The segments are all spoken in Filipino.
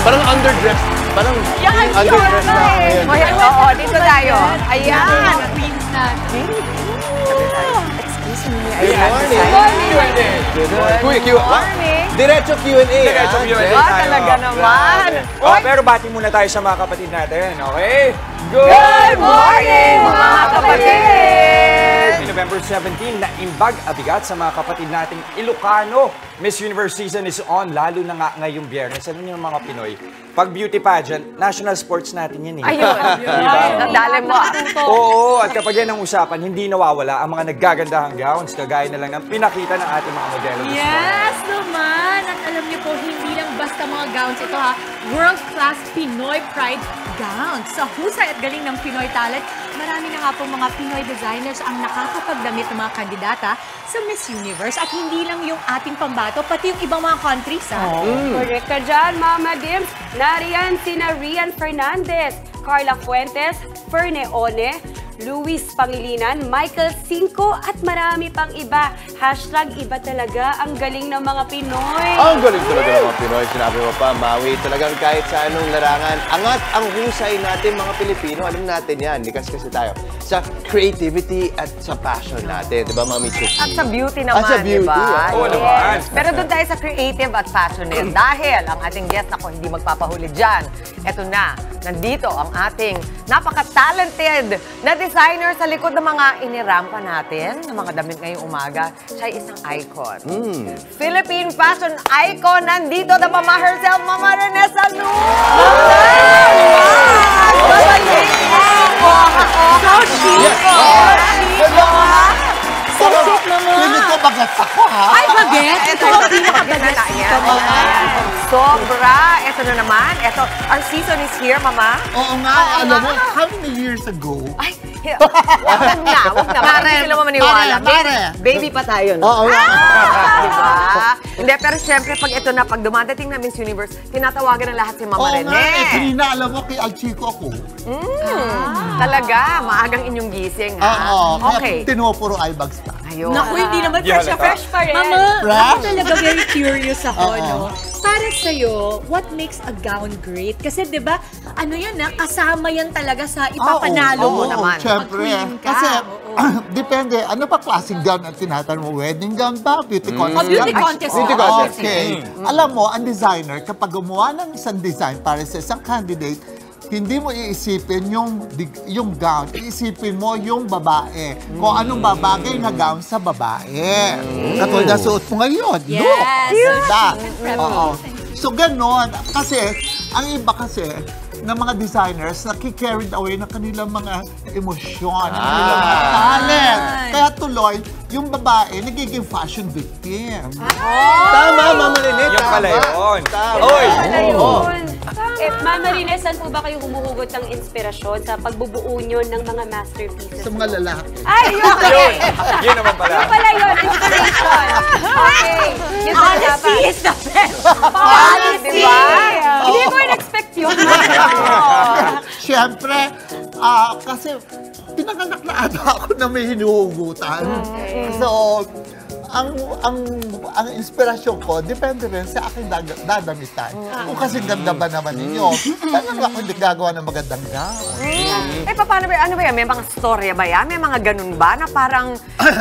Parang underdress. Parang underdress na. Oo, dito tayo. Ayan. Queens natin. Excuse me. Good morning. Good morning. Good morning. Diretso Q&A. Diretso Q&A tayo. Talaga naman. Pero bati muna tayo sa mga kapatid natin, okay? Good morning, mga kapatid! November 17, naimbag abigat sa mga kapatid nating Ilocano. Miss Universe season is on, lalo na nga ngayong Biyernes. Ano yung mga Pinoy? Pag beauty pageant, national sports natin yan eh. Ayun. Nadali mo. Oo, at kapag yan ang usapan, hindi nawawala ang mga naggagandahang gowns, kagaya na lang ng pinakita ng ating mga modelo. Yes naman! At alam niyo po, hindi lang basta mga gowns ito ha. World-class Pinoy Pride gowns. Sa husay at galing ng Pinoy talent, marami na nga po mga Pinoy designers ang nakakapagdamit ng mga kandidata sa Miss Universe. At hindi lang yung ating pambato, pati yung ibang mga countries ha. Correct ka dyan, Mama Dims. Nariyan sina Rian Fernandez, Carla Fuentes, Ferne One, Luis Pangilinan, Michael Cinco, at marami pang iba. Hashtag iba talaga ang galing ng mga Pinoy. Ang galing talaga ng mga Pinoy. Sinabi mo pa, Maui, talagang kahit sa anong larangan, angat ang husay natin mga Pilipino. Alam natin yan, likas kasi tayo. Sa creativity at sa passion natin. Diba, Mami Chucky? At sa beauty naman, At sa beauty, diba? Oo naman. Pero doon tayo sa creative at passionate. Dahil ang ating guest, ako hindi magpapahuli dyan. Eto na, nandito ang ating napaka-talented na designer sa likod ng mga inirampa natin, ng mga damit ngayong umaga. Siya ay isang icon. Philippine fashion icon. Nandito na Mama herself, Mama Renessa Lu! So chic naman. Feeling ko bagets ako, ha? Ay, bagets! Ito ang pinaka-bagets. Sobra. Ito na naman. Ito, our season is here, Mama. Oo nga, alam mo, how many years ago? Ay, wag na. Hindi sila mamaniwala. Baby pa tayo, no? Oo nga. Diba? Hindi, pero syempre, pag ito na, pag dumadating na Miss Universe, tinatawagan ng lahat si Mama Oo Rene. nga, kanina alam mo, kay Alchico ako. Talaga, maagang inyong gising, ha? Oo, Okay. kaya tinupuro eyebags pa. Ayun. Naku, hindi naman fresh na halata. fresh pa rin. Mama, ako talaga very curious ako, no? Para sa'yo, what makes a gown great? Kasi, di ba, ano yan, kasama yan talaga sa ipapanalo mo naman. Siyempre. Mag-queen ka. Kasi, Oo. depende, ano pa klaseng gown ang tinatanong mo? Wedding gown ba? Beauty contest? Oh, beauty gown? contest. Beauty contest. Okay. Alam mo, ang designer, kapag gumawa ng isang design para sa isang candidate, hindi mo iisipin yung gown, iisipin mo yung babae. Kung anong babagay na gown sa babae. Katulad na suot mo ngayon. Yes. Look! Cute. Diba? Cute. Oo. So, ganon. Kasi, ang iba kasi, ng mga designers, nakikarried away ng kanilang mga emosyon, ng kanilang mga talent. Kaya tuloy, yung babae, nagiging fashion victim. Tama, Mama Rene. Yung pala yun. Oy! Ayun. Mama Rene, saan po ba kayo humuhugot ng inspirasyon sa pagbubuo nyo ng mga masterpieces? Sa mga lalaki. Ay, yun! Yun! Yun naman pala. Yun pala yun, inspiration. Okay. Yun na Honesty dapat. is the best. Policy! Diba? Hindi ko in-expect yun. Siyempre, kasi pinanganak na ata ako na may hinuhugutan. So, ang inspirasyon ko, depende rin sa aking dadamitan. Kung kasi ganda ba naman ninyo, talagang ako hindi gagawa ng magandang gown. Paano ba, ano ba yan? May mga storya ba yan? May mga ganun ba na parang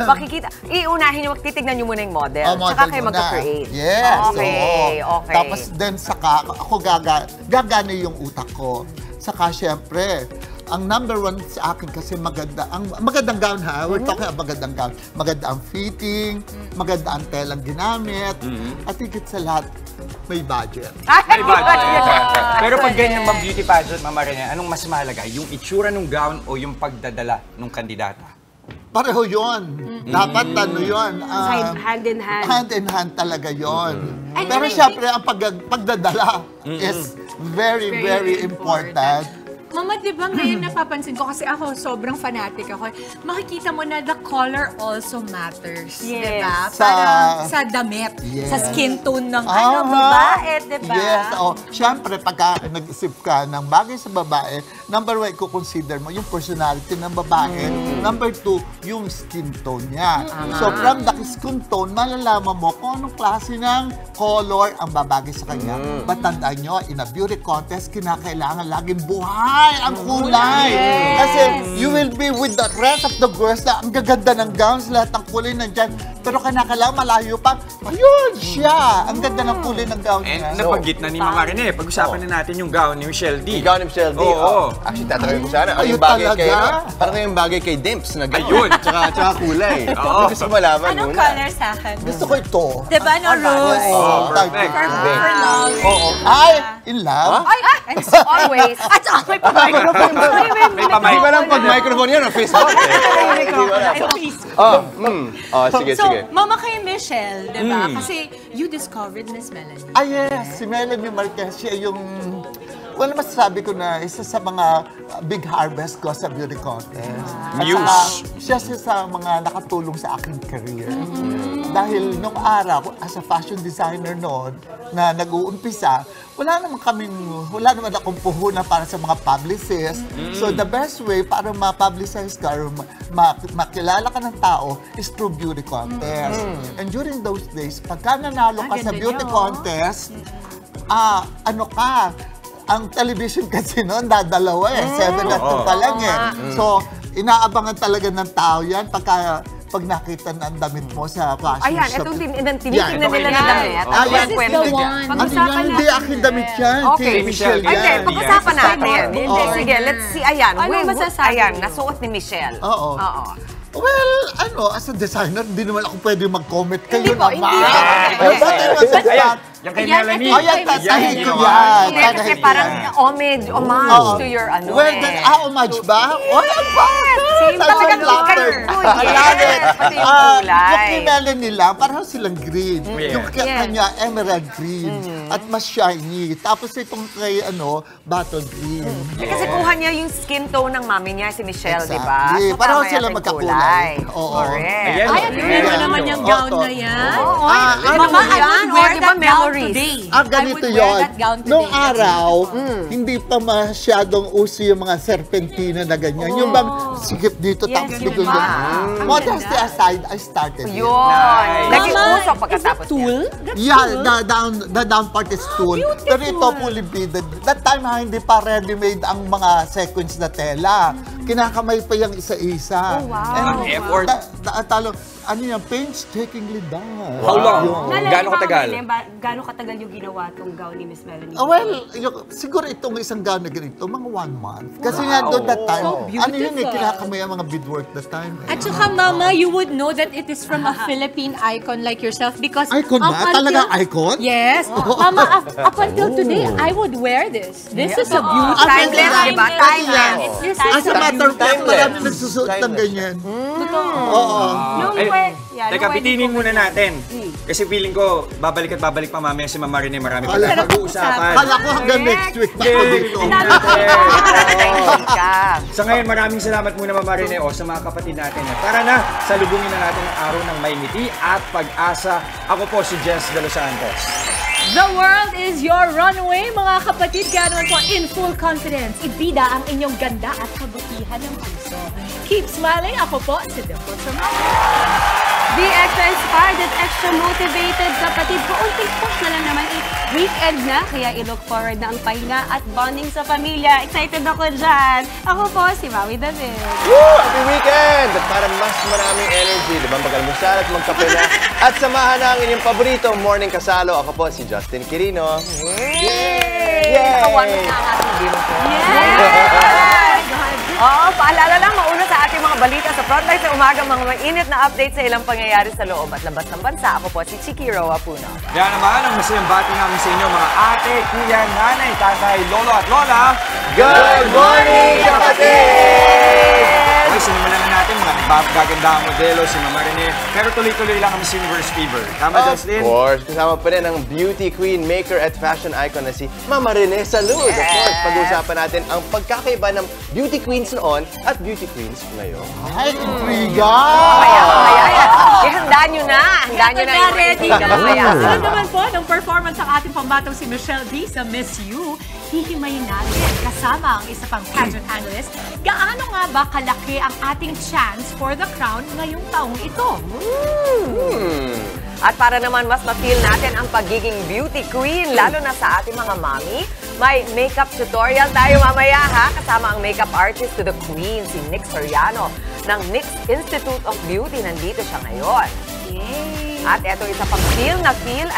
makikita? Iunahin nyo, titignan nyo muna yung model. Tsaka kayo magka-create. Yes. Okay, oo. okay. Tapos then saka, ako gagana yung utak ko. Saka syempre, ang number one sa akin kasi magandang gown ha. We're talking about magandang gown. Maganda ang fitting, maganda ang telang ginamit, at higit sa lahat, may budget. May budget. Pero pag ganyan bang beauty pageant, Mama Rene, anong mas mahalaga? Yung itsura ng gown o yung pagdadala ng kandidata? Pareho yun. Dapat ano yun. Hand in hand. Hand in hand talaga yun. And Pero I syempre, ang pagdadala is very, very important. Mama, di ba ngayon napapansin ko, kasi ako sobrang fanatic ako, makikita mo na the color also matters. Yes. Di ba? Sa- Parang sa damit, Yes. sa skin tone ng Aha. babae, di ba? Yes. Siyempre, pagka nag-isip ka ng bagay sa babae, number 1, i-consider mo yung personality ng babae. Number 2, yung skin tone niya. So, from the skin tone, malalaman mo kung anong klase ng color ang babagay sa kanya. But tandaan nyo, in a beauty contest, kinakailangan laging buhay ang kulay. Kasi you will be with the rest of the girls na ang gaganda ng gowns, lahat ng kulay nandyan. Pero kinakailangan malayo pa, ayun, siya. Ang ganda ng kulay ng gown And niya. nabanggit na ni Mama Rene, pag-usapan na natin yung gown ni Michelle D. Yung gown ni Michelle D. Oo. Actually, tatanungin ko sana. Ano Ayun yung bagay kay, talaga. parang yung bagay kay Dimps na gown. Ayun. Tsaka kulay. Oo. Gusto ko malaman Anong muna. color sa akin? Gusto ko ito. Di ba, no, Rose? Perfect. For love. Oo. Ay, in love? Always. At saka may pamay. May pamay. Hindi ba lang pag microphone yan o Facebook? Hindi ko alam. Sige, So, sige. mama kay Michelle, di ba? Kasi you discovered Miss Melanie. Ah, yes. Si Melanie Marquez, siya yung... Well, masasabi ko na isa sa mga big harvest ko sa beauty contest. At Muse. saka, siya sa mga nakatulong sa aking career. Dahil nung araw, as a fashion designer noon, na nag-uumpisa, wala naman akong puhunan para sa mga publicists. So the best way para ma-publicize ka or makilala ka ng tao is through beauty contest. And during those days, pagka nanalo ka sa ganda beauty niya, contest, ang television kasi noon, dadalawa 7 at 2 pa lang So, inaabangan talaga ng tao yan pag nakita na ang damit mo sa fashion Ayan, shop. itong tinitingnan nila na damit. Ah, Ang yan. kwento This is the niya. one. Ano yan? Hindi aking damit yan. Okay. Kay Michelle Hindi, yan. pag-usapan natin. Oo. Sige, let's see. Ayan, Ano masasabi ayan, niyo? nasuot ni Michelle. Oo. Well, as a designer, hindi naman ako pwede mag-comment. Kayo Hindi po, naman. hindi. Ba't kayo Ayan, yung kay Yan, Melanie. Ayan, tatahin ko yan. Hindi, kasi Tatahin ko parang yan. homage Oo. to your ano Well, eh. then, homage ba? Oh, ang bakit? Same talaga flattered. kay Kuya. I love it. Pati yung Yung kulay. kay Melanie lang, parang silang green. Yeah. Yung kay kanya, emerald green. At mas shiny. Tapos itong kay, bottle green. Kasi kuha niya yung skin tone ng mami niya, si Michelle, di ba? Exactly. Pareho tama sila yung magkakulay. kulay. Oo. Correct. Ayan. Ay, at Yeah. mo naman yung gown Oo. na yan. Oo, Mama, ano I yan? would wear Oh, di ba that gown memories? today. Ganito I would wear yun. that gown today. Noong araw, hindi pa masyadong uso yung mga serpentina na ganyan. Yung bang sikip dito, Yes, tapos yun biglang ba? ganyan. Modesty aside, I started it. Yun. Naging Mama, usok pagkatapos is it tulle? niya. That's Yeah, tulle? the down part is tulle. Pero ito fully beaded. That time hindi pa ready-made ang mga sequins na tela. Kinakamay pa yung isa-isa. Oh, wow. And Effort. ano yan, painstakingly done. How long? Yun. Gaano katagal? Gano'ng katagal yung ginawa tong gown ni Miss Melanie? Well, siguro itong isang gown na ganito, mga 1 month. Kasi nga doon that time, So ano yun beautiful. kinakamay ang mga beadwork that time. At saka, Mama, you would know that it is from a Philippine icon like yourself because... Icon ba? up until- Talagang icon? Yes. Mama, up until today, I would wear this. This is a beauty. Timeless, di ba? Timeless. This As is a matter of fact, Timeless. marami nagsusuot ng ganyan. Oo. Nung Ay, yeah, teka, nung wedding pitinin ko- muna natin. Kasi feeling ko, babalik at babalik pa mamaya si Mama Rene. Marami pa Wala. tayong pag-uusapan. Kala ko hanggang next week pa ako dito. Nakakatingin ka. Sa ngayon, maraming salamat muna Mama Rene sa mga kapatid natin. Tara na, salubungin na natin ang araw ng may ngiti at pag-asa. Ako po si Jess De Los Santos. The world is your runway, mga kapatid. Kaya naman po, in full confidence, ibida ang inyong ganda at kabutihan ng puso. Keep smiling. Ako po, si Dimple Samara. Be extra inspired at extra motivated, kapatid. Kaunting push na lang naman weekend na, kaya i-look forward na ang pahinga at bonding sa pamilya. Excited ako dyan. Ako po, si Maui David. Woo! Happy weekend! At para mas maraming energy, di ba? Mag-almusal at magkape na. At samahan na ang inyong paboritong morning kasalo. Ako po si Justin Quirino. Yay! Nakawanan na ang ating Dimple. Paalala lang, mauna sa ating mga balita sa Frontline sa umaga, mga mainit na update sa ilang pangyayari sa loob at labas ng bansa. Ako po si Chiki Roa Puno. Kaya naman, ang masayang bati namin sa inyo, mga ate, kuya, nanay, tatay, lolo at lola. Good morning, kapatid! Okay, sinimulan na natin mga gagandang modelo, si Mama Rene. Pero tuloy-tuloy lang ang Miss Universe fever. Tama, Jocelyn? Of course, kasama pa rin ang beauty queen, maker at fashion icon na si Mama Rene Salud. Of course, pag-uusapan natin ang pagkakaiba ng beauty queens noon at beauty queens ngayon. Ay, intriga! Mamaya. Ihanda nyo na. Handa nyo na yung ready ready ka. mamaya. Sunod naman po ng performance ng ating pambatong si Michelle D sa Miss You, hihimayin natin kasama ang isa pang pageant analyst. Gaano nga ba kalaki ang ating chance for the crown ngayong taong ito? At para naman mas ma-feel natin ang pagiging beauty queen, lalo na sa ating mga mommy, may makeup tutorial tayo mamaya ha, kasama ang makeup artist to the queen, si Nick Soriano ng Nick's Institute of Beauty. Nandito siya ngayon. Yay! At eto isa pang feel na feel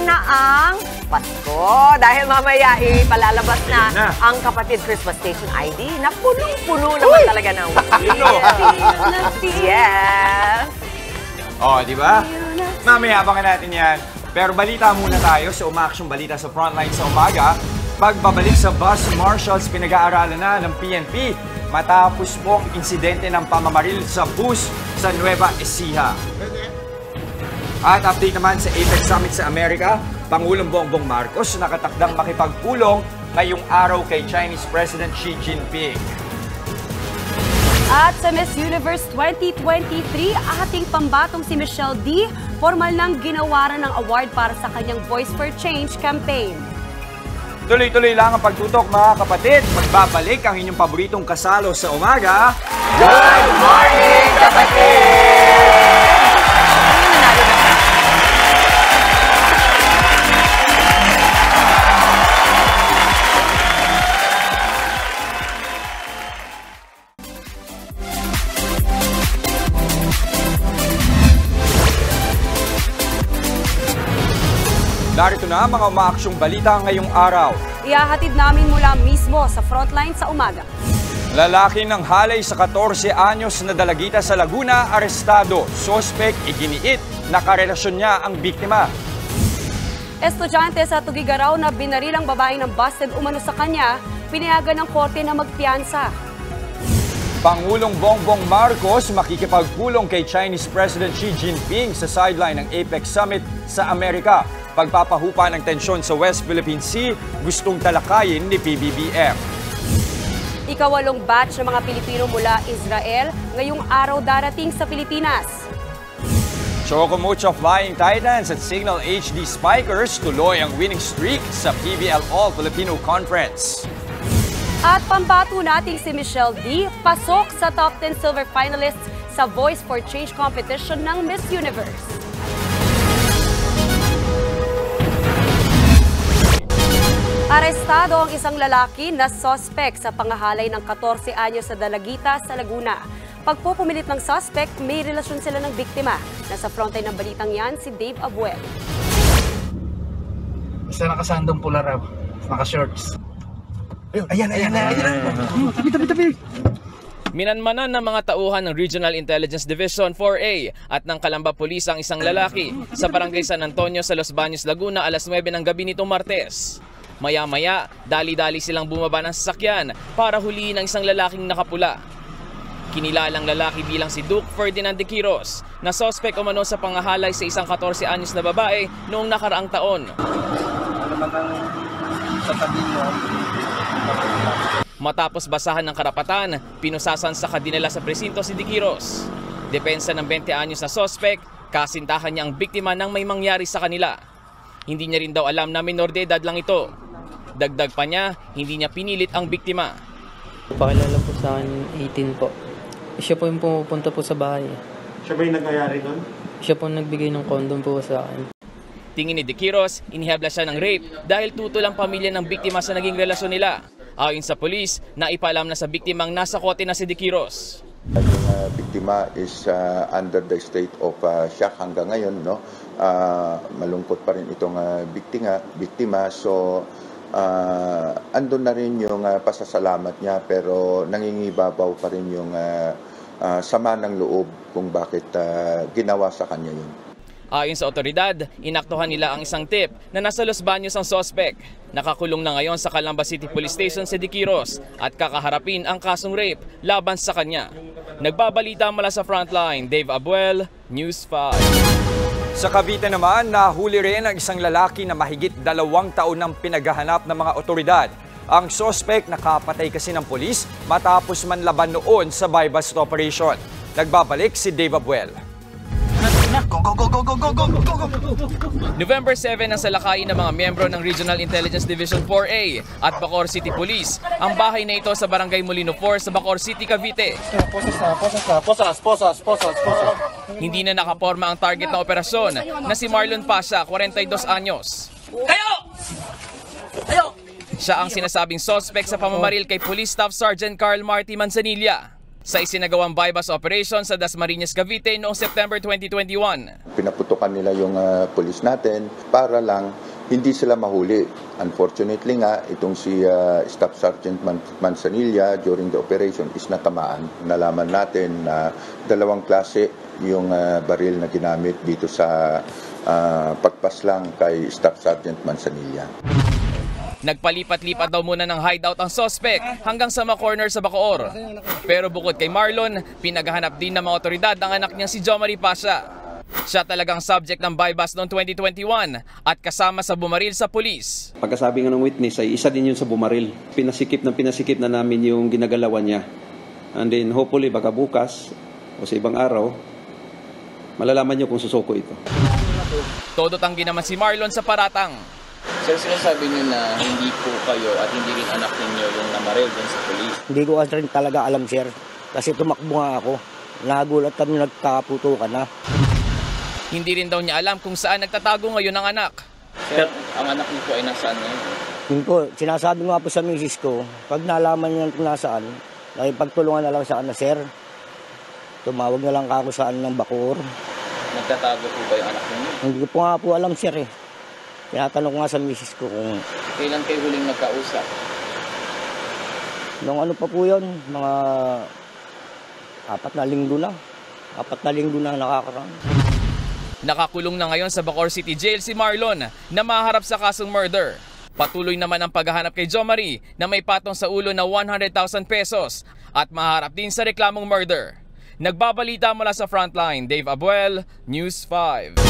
na ang Pasko. Dahil mamaya ipalalabas na ang kapatid Christmas Station ID na punong-puno naman talaga ng Yes! Oh, di ba? Mamaya abangan natin yan. Pero balita muna tayo sa umaksyong balita sa Frontline sa umaga. Pagbabalik sa bus marshals, pinag-aaralan na ng PNP matapos po ang insidente ng pamamaril sa bus sa Nueva Ecija. At update naman sa APEC Summit sa Amerika, Pangulong Bongbong Marcos nakatakdang makipagpulong ngayong araw kay Chinese President Xi Jinping. At sa Miss Universe 2023, ating pambatong si Michelle D, formal nang ginawaran ng award para sa kanyang Voice for Change campaign. Tuloy-tuloy lang ang pagtutok mga kapatid. Magbabalik ang inyong paboritong kasalo sa umaga. Good morning, kapatid! Narito na ang mga umaaksyong balita ngayong araw. Ihahatid namin mula mismo sa Frontline sa umaga. Lalaki ng halay sa 14 anyos na dalagita sa Laguna, arestado. Sospek iginiit na karelasyon niya ang biktima. Estudyante sa Tugigaraw na binarilang babae ng busted umano sa kanya, pinayagan ng korte na magpiyansa. Pangulong Bongbong Marcos makikipagpulong kay Chinese President Xi Jinping sa sideline ng APEC Summit sa Amerika. Pagpapahupa ng tensyon sa West Philippine Sea, gustong talakayin ni PBBM. Ikawalong batch ng mga Pilipino mula Israel ngayong araw darating sa Pilipinas. Chocomucho Flying Titans at Signal HD Spikers tuloy ang winning streak sa PBL All-Filipino Conference. At pambato nating si Michelle D, pasok sa top 10 silver finalists sa Voice for Change competition ng Miss Universe. Arestado ang isang lalaki na suspect sa pangahalay ng 14 anyos sa dalagita sa Laguna. Pagpupumilit ng suspect, may relasyon sila ng biktima. Nasa frontline ng balitang yan, si Dave Abuel. Basta nakasandong pula raw, naka-shorts. Ayan. Tabi. Minanmanan ng mga tauhan ng Regional Intelligence Division 4A at ng Calamba Police ang isang lalaki sa Barangay San Antonio sa Los Baños, Laguna alas 9 ng gabi nitong Martes. Maya-maya, dali-dali silang bumaba ng sasakyan para huliin ang isang lalaking nakapula. Kinilalang lalaki bilang si Duke Ferdinand de Quiros na suspect umano sa pangahalay sa isang 14 anyos na babae noong nakaraang taon. Matapos basahan ng karapatan, pinusasan sa dinala sa presinto si de Quiros. Depensa ng 20 anyos na suspect, kasintahan niya ang biktima nang may mangyari sa kanila. Hindi niya rin daw alam na minor de edad lang ito. Dagdag pa niya, hindi niya pinilit ang biktima. Pakilala po sa akin, 18 po. Siya po yung pumupunta po sa bahay. Siya ba yung nangyayari doon? Siya po nagbigay ng condom po sa akin. Tingin ni de Quiros, inihebla siya ng rape dahil tutol ang pamilya ng biktima sa naging relasyon nila. Ayon sa polis, naipaalam na sa biktimang nasa kote na si de Quiros. Ang biktima is under the state of shock hanggang ngayon, no? Malungkot pa rin itong biktima. So andun na rin yung pasasalamat niya, pero nangingibabaw pa rin yung sama ng loob kung bakit ginawa sa kanya yun. Ayon sa otoridad, inaktuhan nila ang isang tip na nasa Los Baños ang sospek. Nakakulong na ngayon sa Calamba City Police Station sa Diquiros at kakaharapin ang kasong rape laban sa kanya. Nagbabalita mula sa Frontline, Dave Abuel, News 5. Sa Cavite naman, nahuli rin ang isang lalaki na mahigit 2 taon ng pinaghahanap ng mga otoridad. Ang suspect nakapatay kasi ng pulis matapos manlaban noon sa buy-bust operation. Nagbabalik si Dave Abuel. November 7 ang salakayin ng mga miyembro ng Regional Intelligence Division 4A at Bacoor City Police. Ang bahay na ito sa Barangay Molino 4 sa Bacoor City, Cavite. Hindi na nakaporma ang target na operasyon na si Marlon Pasha, 42 anyos. Siya ang sinasabing suspect sa pamamaril kay Police Staff Sergeant Carl Marty Manzanilla sa isinagawang buy-bust operation sa Dasmariñas, Cavite noong September 2021. Pinaputukan nila yung pulis natin para lang hindi sila mahuli. Unfortunately nga, itong si Staff Sergeant Manzanilla during the operation is natamaan. Nalaman natin na 2 klase yung baril na ginamit dito sa pagpaslang kay Staff Sergeant Manzanilla. Nagpalipat-lipat daw muna ng hideout ang suspect hanggang sa corner sa Bacoor. Pero bukod kay Marlon, pinaghahanap din ng mga otoridad ang anak niyang si Jomari Pasha. Siya talagang subject ng buy-bust noong 2021 at kasama sa bumaril sa pulis. Pagkasabi nga ng witness ay isa din yun sa bumaril. Pinasikip na namin yung ginagalawan niya. And then hopefully baka bukas o sa ibang araw, malalaman niyo kung susuko ito. Todo tanggi naman si Marlon sa paratang. Sir, sinasabi niyo na hindi po kayo at hindi rin anak ninyo yung namaril din sa police. Hindi ko rin talaga alam, sir. Kasi tumakbo nga ako. Nagulat kami, nagkaputukan na. Hindi rin daw niya alam kung saan nagtatago ngayon ang anak. Sir, ang anak niyo po ay nasaan ngayon? Yun po, sinasabi nga po sa misis ko, pag nalaman niya kung nasaan, nakipagtulungan na lang sa kanya, sir. Tumawag na lang ako saan ng Bacoor. Nagtatago po ba yung anak niyo? Hindi ko po nga po alam, sir eh. Tinatanong ko nga sa misis ko kung... Kailan kayo huling nagkausap? Nung ano pa po yun, mga 4 na linggo na. 4 na linggo na nakakaraan. Nakakulong na ngayon sa Bacoor City Jail si Marlon na maharap sa kasong murder. Patuloy naman ang paghahanap kay Jomari na may patong sa ulo na 100,000 pesos at maharap din sa reklamong murder. Nagbabalita mula sa Frontline, Dave Abuel, News 5.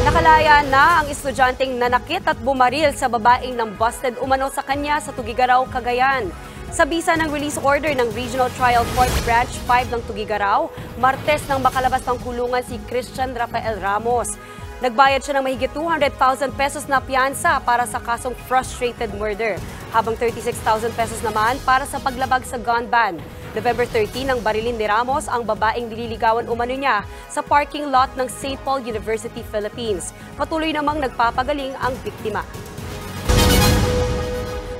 Nakalaya na ang estudyanteng nanakit at bumaril sa babaeng nang busted umano sa kanya sa Tugigaraw, Cagayan. Sa bisa ng release order ng Regional Trial Court Branch 5 ng Tugigaraw, Martes nang makalabas ng kulungan si Christian Rafael Ramos. Nagbayad siya ng mahigit 200,000 pesos na piyansa para sa kasong frustrated murder, habang 36,000 pesos naman para sa paglabag sa gun ban. November 13 nang barilin ni Ramos ang babaeng nililigawan umano niya sa parking lot ng St. Paul University, Philippines. Patuloy namang nagpapagaling ang biktima.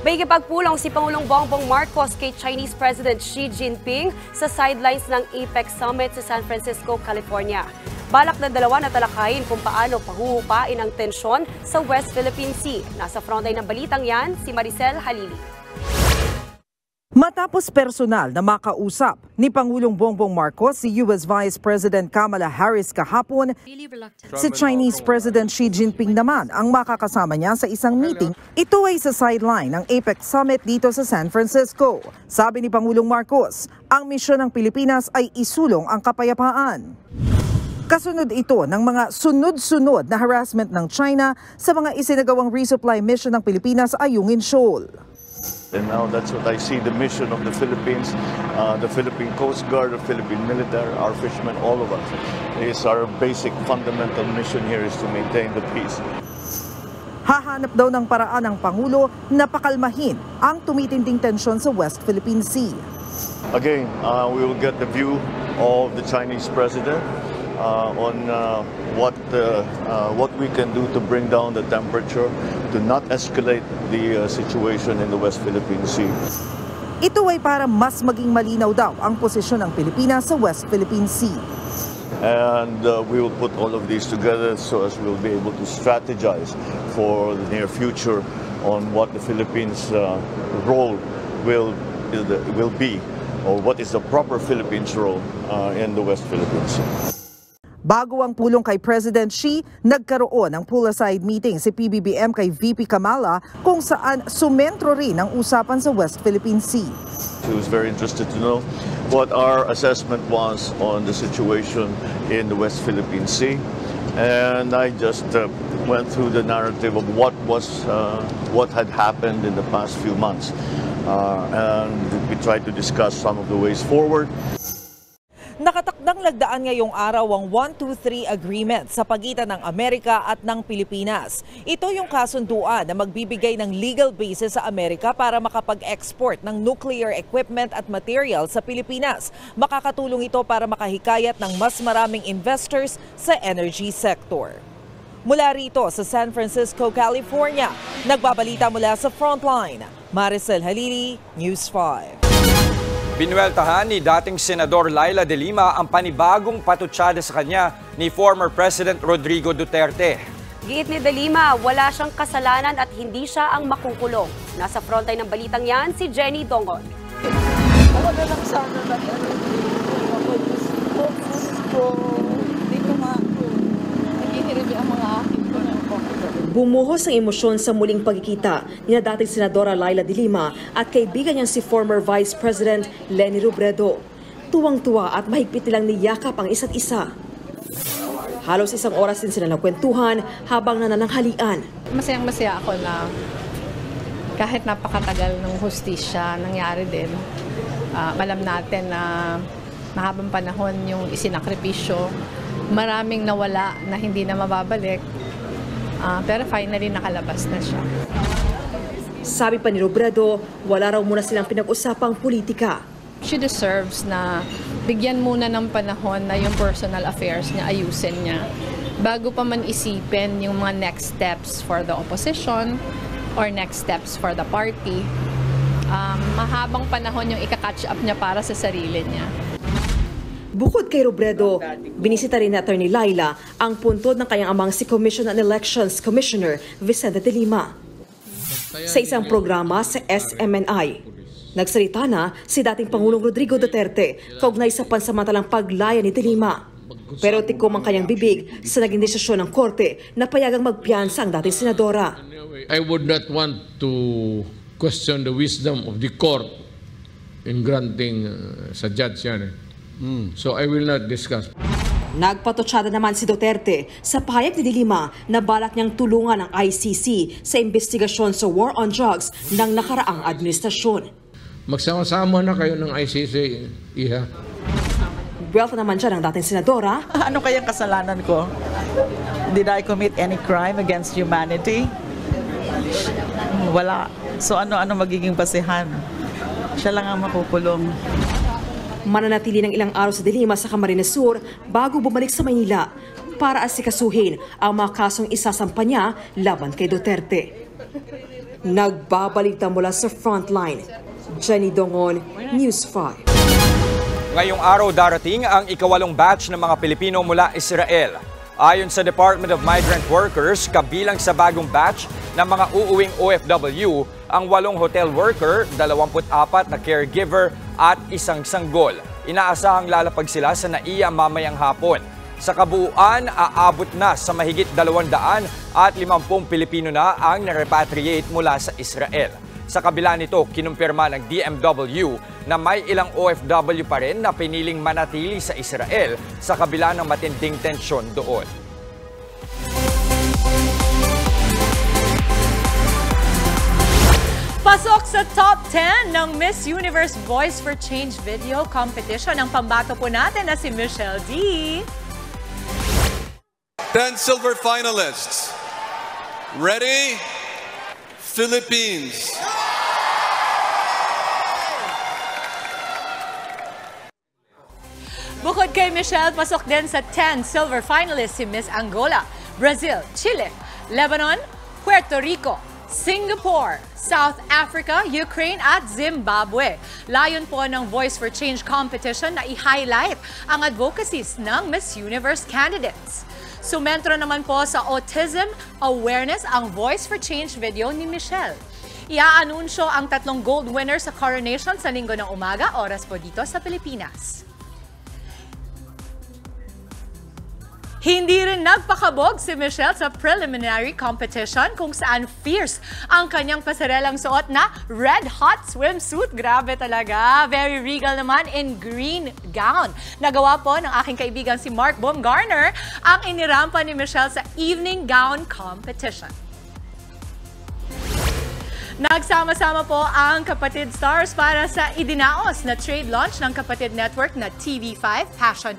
May ikipagpulong si Pangulong Bongbong Marcos kay Chinese President Xi Jinping sa sidelines ng APEC Summit sa San Francisco, California. Balak na dalawa na talakayin kung paano pahuhupain ang tensyon sa West Philippine Sea. Nasa frontline ng balitang yan, si Maricel Halili. Matapos personal na makausap ni Pangulong Bongbong Marcos si US Vice President Kamala Harris kahapon, si Chinese President Xi Jinping naman ang makakasama niya sa isang meeting. Ito ay sa sideline ng APEC Summit dito sa San Francisco. Sabi ni Pangulong Marcos, ang misyon ng Pilipinas ay isulong ang kapayapaan. Kasunod ito ng mga sunod-sunod na harassment ng China sa mga isinagawang resupply mission ng Pilipinas sa Ayungin Shoal. And now that's what I see the mission of the Philippines, the Philippine Coast Guard, the Philippine military, our fishermen, all of us. Is our basic fundamental mission here is to maintain the peace. Hahanap daw ng paraan ng Pangulo na pakalmahin ang tumitinding tensyon sa West Philippine Sea. Again, we will get the view of the Chinese president on what we can do to bring down the temperature, to not escalate the situation in the West Philippine Sea. Ito ay para mas maging malinaw daw ang posisyon ng Pilipinas sa West Philippine Sea. And we will put all of these together so as we'll be able to strategize for the near future on what the Philippines' role will be, or what is the proper Philippines' role in the West Philippine Sea. Bago ang pulong kay President Xi, nagkaroon ng pull-aside meeting si PBBM kay VP Kamala kung saan sumentro rin ang usapan sa West Philippine Sea. He was very interested to know what our assessment was on the situation in the West Philippine Sea. And I just went through the narrative of what had happened in the past few months. And we tried to discuss some of the ways forward. Nakatakdang lagdaan ngayong araw ang 123 Agreement sa pagitan ng Amerika at ng Pilipinas. Ito yung kasunduan na magbibigay ng legal basis sa Amerika para makapag-export ng nuclear equipment at material sa Pilipinas. Makakatulong ito para makahikayat ng mas maraming investors sa energy sector. Mula rito sa San Francisco, California, nagbabalita mula sa Frontline, Maricel Halili, News 5. Binueltahan ni dating Senador Laila de Lima ang panibagong patutsada sa kanya ni former President Rodrigo Duterte. Giit ni de Lima, wala siyang kasalanan at hindi siya ang makukulong. Nasa frontline ng balitang yan, si Jenny Dongon. Ako na lang sana na dito nga naghihirimi ang mga aking Bumuhos ang emosyon sa muling pagkikita ni dating Senadora Laila de Lima at kaibigan niyang si former Vice President Leni Robredo. Tuwang-tuwa at mahigpit nilang niyakap ang isa't isa. Halos 1 oras din sila nagkwentuhan habang nanananghalian. Masayang-masaya ako na kahit napakatagal ng hustisya nangyari din, alam natin na mahabang panahon yung isinakripisyo, maraming nawala na hindi na mababalik. Pero finally nakalabas na siya. Sabi pa ni Robredo, wala raw muna silang pinag-usapang politika. She deserves na bigyan muna ng panahon na yung personal affairs niya, ayusin niya. Bago pa man isipin yung mga next steps for the opposition or next steps for the party, mahabang panahon yung ika-catch up niya para sa sarili niya. Bukod kay Robredo, binisita rin ni Atty. Laila ang puntod ng kanyang amang si Commission on Elections Commissioner Vicente de Lima. Sa isang programa sa SMNI, nagsalita na si dating Pangulong Rodrigo Duterte kaugnay sa pansamantalang paglaya ni de Lima. Pero tikom ang kanyang bibig sa naging desisyon ng korte na payagang magpiyansa ang dating senadora. I would not want to question the wisdom of the court in granting sa judge yan. So I will not discuss. Nagpatutsada naman si Duterte sa pahayag ni de Lima na balak niyang tulungan ang ICC sa investigasyon sa war on drugs ng nakaraang administrasyon. Magsama-sama na kayo ng ICC, Iha. Buwelta naman siya ng dating senadora. Ano kayang kasalanan ko? Did I commit any crime against humanity? Wala. So ano magiging basihan? Siya lang ang makukulong. Mananatili ng ilang araw sa de Lima sa Camarines Sur bago bumalik sa Maynila para asikasuhin ang mga kasong isasampa niya laban kay Duterte. Nagbabalita mula sa Frontline, Jenny Dongon, News 5. Ngayong araw darating ang ika-8 batch ng mga Pilipino mula Israel. Ayon sa Department of Migrant Workers, kabilang sa bagong batch ng mga uuwing OFW, ang 8 hotel worker, 24 na caregiver at 1 sanggol. Inaasahang lalapag sila sa NAIA mamayang hapon. Sa kabuuan, aabot na sa mahigit 250 Pilipino na ang na-repatriate mula sa Israel. Sa kabila nito, kinumpirma ng DMW na may ilang OFW pa rin na piniling manatili sa Israel sa kabila ng matinding tensyon doon. Pasok sa top 10 ng Miss Universe Voice for Change video competition ang pambato po natin na si Michelle D. 10 silver finalists. Ready? Philippines. Bukod kay Michelle, pasok din sa 10 silver finalists si Miss Angola, Brazil, Chile, Lebanon, Puerto Rico, Singapore, South Africa, Ukraine at Zimbabwe. Layon po ng Voice for Change competition na i-highlight ang advocacies ng Miss Universe candidates. Sumentro naman po sa autism awareness ang Voice for Change video ni Michelle. Iaanunsyo ang 3 gold winners sa coronation sa Linggo ng umaga, oras po dito sa Pilipinas. Hindi rin nagpakabog si Michelle sa preliminary competition kung saan fierce ang kanyang pasarelang suot na red hot swimsuit. Grabe talaga. Very regal naman in green gown. Nagawa po ng aking kaibigan si Mark Baumgartner ang inirampa ni Michelle sa evening gown competition. Nagsama-sama po ang kapatid stars para sa idinaos na trade launch ng kapatid network na TV5 Passion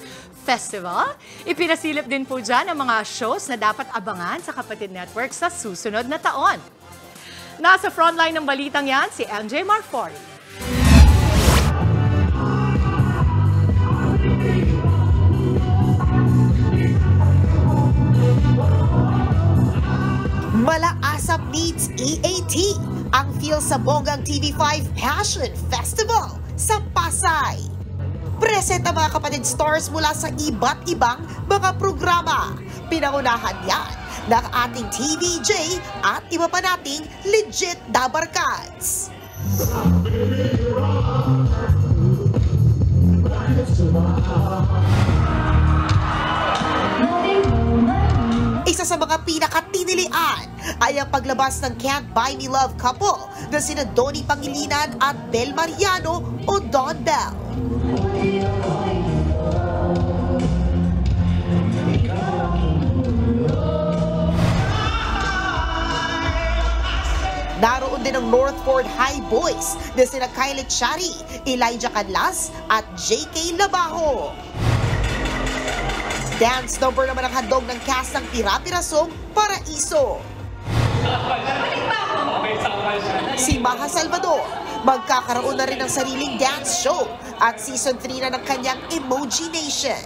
Festival. Ipinasilip din po dyan ang mga shows na dapat abangan sa kapatid network sa susunod na taon. Nasa frontline ng balitang yan si MJ Marfori. Malaasap meets EAT, ang feel sa bonggang TV5 Passion Festival sa Pasay. Present ang mga kapatid stars mula sa iba't ibang mga programa. Pinangunahan yan ng ating TVJ at iba pa nating legit dabarkads. Isa sa mga pinakatinilian ay ang paglabas ng Can't Buy Me Love couple na sina Donnie Pangilinan at Bel Mariano o Don Bell. Naroon din ang Northford High Boys na sina Kylie Chari, Elijah Canlas at JK Labajo. Dance number naman ang handog ng cast ng Pira-Pirasong Paraiso. Si Maha Salvador, magkakaroon na rin ng sariling dance show at season 3 na ng kanyang Emoji Nation.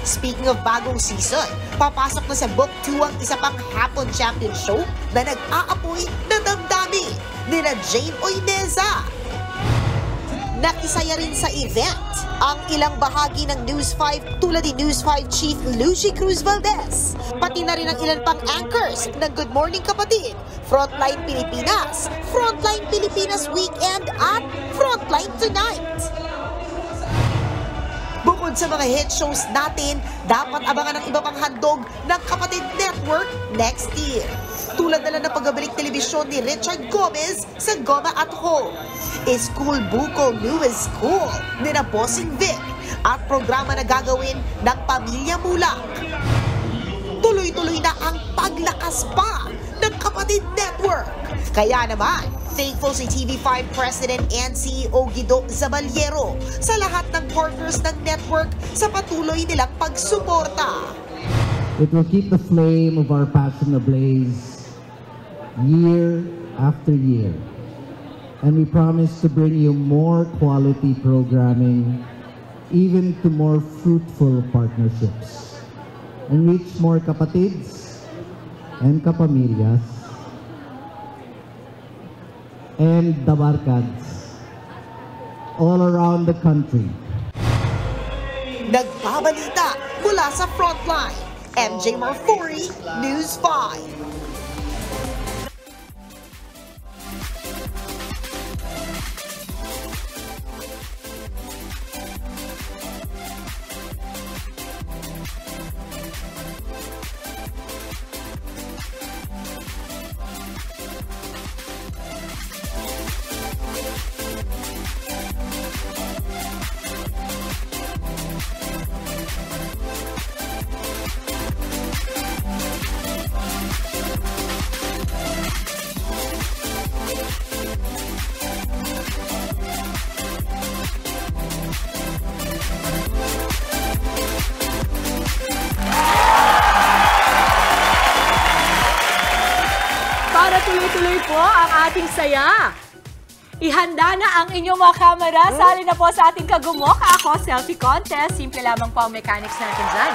Speaking of bagong season, papasok na sa Book 2 ang isa pang hapon champion show na nag-aapoy na damdamin nina Jane Oineza. Nakisaya rin sa event ang ilang bahagi ng News 5 tulad ni News 5 Chief Lucy Cruz Valdez, pati na rin ang ilan pang anchors ng Good Morning Kapatid, Frontline Pilipinas, Frontline Pilipinas Weekend at Frontline Tonight. Bukod sa mga hit shows natin, dapat abangan ang iba pang handog ng Kapatid Network next year. Tulad na lang ng pagbabalik telebisyon ni Richard Gomez sa Goma at Home, School Buko New School ni na Bossing Vic at programa na gagawin ng Pamilya Mulak. Tuloy-tuloy na ang paglakas pa ng Kapatid Network. Kaya naman, thankful si TV5 President and CEO Guido Zabaliero sa lahat ng partners ng network sa patuloy nilang pagsuporta. It will keep the flame of our passion ablaze year after year. And we promise to bring you more quality programming, even to more fruitful partnerships, and reach more kapatids and kapamilyas and dabarkads all around the country. Nagbabalita mula sa Frontline, MJ Marfori, News 5. Para tuloy-tuloy po ang ating saya. Ihanda na ang inyong mga kamera. Sali na po sa ating kagumok. Ako, selfie contest. Simple lamang po ang mechanics natin dyan.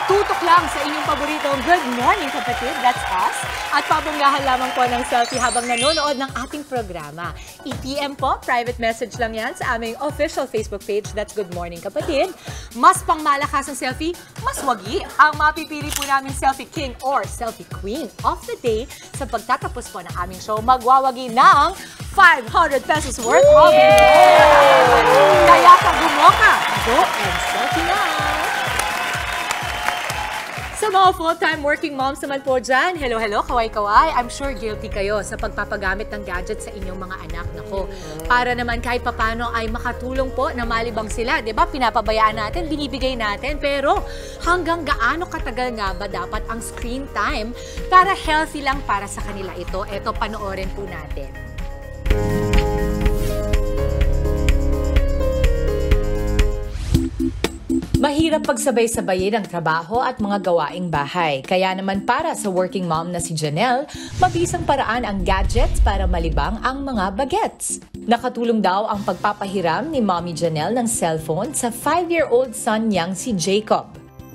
Tutok lang sa inyong paboritong Good Morning Kapatid, that's us. At pabonggahan lamang po ng selfie habang nanonood ng ating programa. I-PM po, private message lang yan sa aming official Facebook page, that's Good Morning Kapatid. Mas pangmalakas ang selfie, mas wagi ang mapipili po namin Selfie King or Selfie Queen of the Day. Sa pagtatapos po ng aming show, magwawagi ng 500 pesos worth of Kaya pag bumoka, go and selfie na! Sa mga full-time working moms naman po dyan, hello, kaway-kaway. I'm sure guilty kayo sa pagpapagamit ng gadget sa inyong mga anak. Nako, para naman kahit papano ay makatulong po na malibang sila. Diba? Pinapabayaan natin, binibigay natin. Pero hanggang gaano katagal nga ba dapat ang screen time para healthy lang para sa kanila ito? Ito, panoorin po natin. Mahirap pagsabay-sabayin ang trabaho at mga gawaing bahay. Kaya naman para sa working mom na si Janelle, mabisang paraan ang gadgets para malibang ang mga bagets. Nakatulong daw ang pagpapahiram ni Mommy Janelle ng cellphone sa 5-year-old son niyang si Jacob.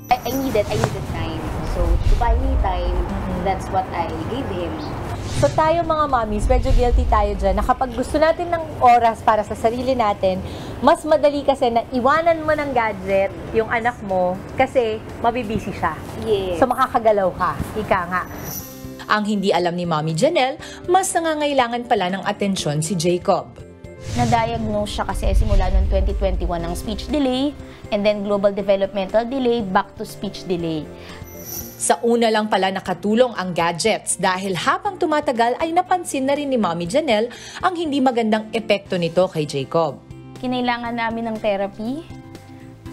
I needed time. So to buy me time, that's what I gave him. So tayo mga mommies, medyo guilty tayo dyan na kapag gusto natin ng oras para sa sarili natin, mas madali kasi na iwanan mo ng gadget yung anak mo kasi mabibisi siya. Yes. So makakagalaw ka, ika nga. Ang hindi alam ni Mommy Janelle, mas nangangailangan pala ng atensyon si Jacob. Na-diagnose siya kasi simula noong 2021 ng speech delay and then global developmental delay, back to speech delay. Sa una lang pala nakatulong ang gadgets dahil habang tumatagal ay napansin na rin ni Mommy Janelle ang hindi magandang epekto nito kay Jacob. Kinailangan namin ng therapy.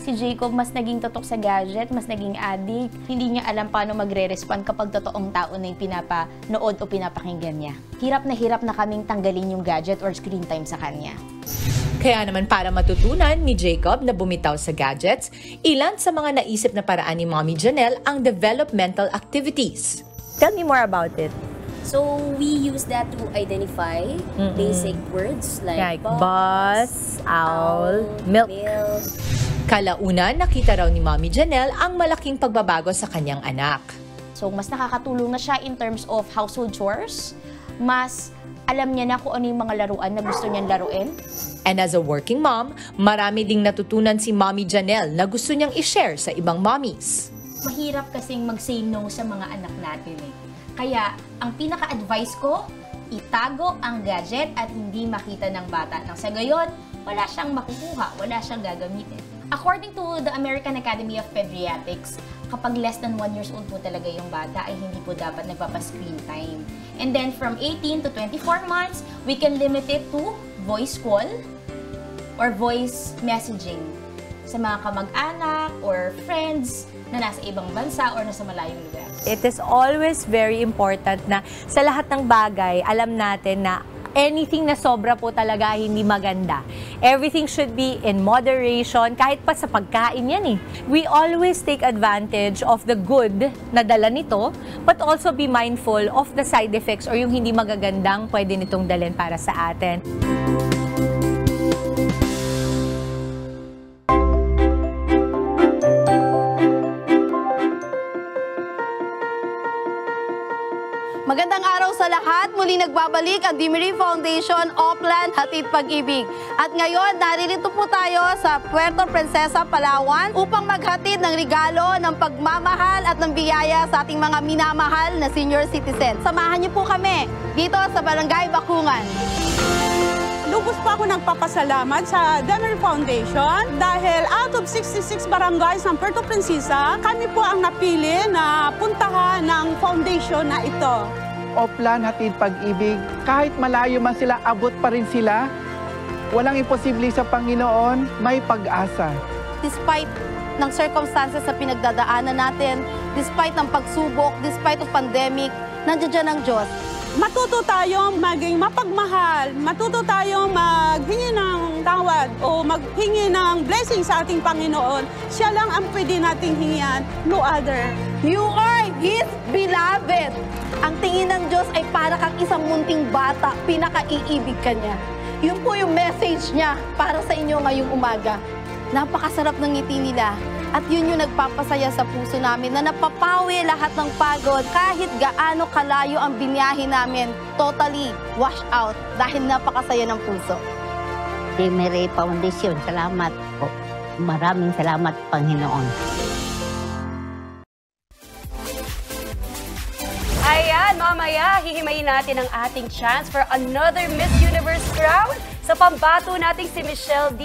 Si Jacob mas naging totok sa gadget, mas naging addict. Hindi niya alam paano magre-respond kapag totoong tao na yung pinapanood o pinapakinggan niya. Hirap na kaming tanggalin yung gadget or screen time sa kanya. Kaya naman para matutunan ni Jacob na bumitaw sa gadgets, ilan sa mga naisip na paraan ni Mommy Janelle ang developmental activities. Tell me more about it. So we use that to identify basic words like bus, owl, milk. Kalaunan, nakita raw ni Mommy Janelle ang malaking pagbabago sa kanyang anak. So mas nakakatulong na siya in terms of household chores, mas alam niya na kung ano yung mga laruan na gusto niyang laruin. And as a working mom, marami ding natutunan si Mommy Janelle na gusto niyang i-share sa ibang mommies. Mahirap kasing mag-say no sa mga anak natin eh. Kaya ang pinaka-advice ko, itago ang gadget at hindi makita ng bata. Nang sa gayon, wala siyang makukuha, wala siyang gagamitin. According to the American Academy of Pediatrics, kapag less than 1 years old po talaga yung bata ay hindi po dapat nagpapa-screen time. And then from 18 to 24 months, we can limit it to voice call or voice messaging sa mga kamag-anak or friends na nasa ibang bansa or nasa malayong lugar. It is always very important na sa lahat ng bagay, alam natin na anything na sobra po talaga hindi maganda. Everything should be in moderation, kahit pa sa pagkain yan eh. We always take advantage of the good na dala nito, but also be mindful of the side effects or yung hindi magagandang pwede nitong dalhin para sa atin. Magandang araw sa lahat. Muli nagbabalik ang Dimiri Foundation Oplan Hatid Pag-ibig. At ngayon, naririto po tayo sa Puerto Princesa, Palawan upang maghatid ng regalo, ng pagmamahal at ng biyaya sa ating mga minamahal na senior citizen. Samahan niyo po kami dito sa Barangay Bakungan. Lubos po ako nagpapasalamat sa Dimiri Foundation dahil out of 66 barangays ng Puerto Princesa, kami po ang napili na puntahan ng foundation na ito. Oplan Hatid Pag-ibig, kahit malayo man sila, abot pa rin sila. Walang imposible sa Panginoon, may pag-asa. Despite ng circumstances na pinagdadaanan natin, despite ng pagsubok, despite of pandemic, nandiyan dyan ang Diyos. Matuto tayong maging mapagmahal, matuto tayong maghingi ng tawad o maghingi ng blessing sa ating Panginoon. Siya lang ang pwede nating hingian, no other. You are His beloved. Ang tingin ng Diyos ay para kang isang munting bata, pinakaiibig ka niya. Yun po yung message niya para sa inyo ngayong umaga. Napakasarap ng ngiti nila. At yun yung nagpapasaya sa puso namin na napapawi lahat ng pagod kahit gaano kalayo ang biniyahe namin. Totally wash out dahil napakasaya ng puso. Demery Foundation, salamat po. Maraming salamat, Panginoon. Ayan, mamaya, hihimayin natin ang ating chance for another Miss Universe crown sa pambato nating si Michelle D.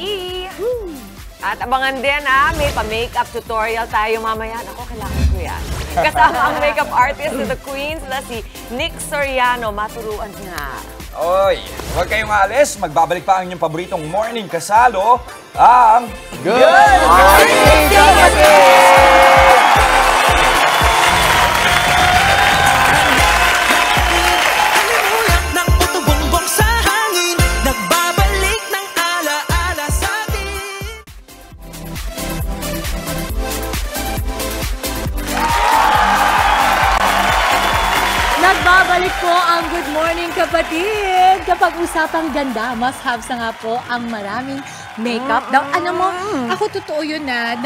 At abangan din may pa-makeup tutorial tayo mamaya. Ako, kailangan ko yan. Kasama ang makeup artist na the Queens na si Nick Soriano. Maturuan nga. Oy, huwag kayong alis. Magbabalik pa ang inyong paboritong morning kasalo, ang Good Morning Kapatid! Nagbabalik po ang Good Morning Kapatid. Kapag usapang ganda, must-have sa nga po ang maraming makeup. Daw, alam mo, ako totoo yun na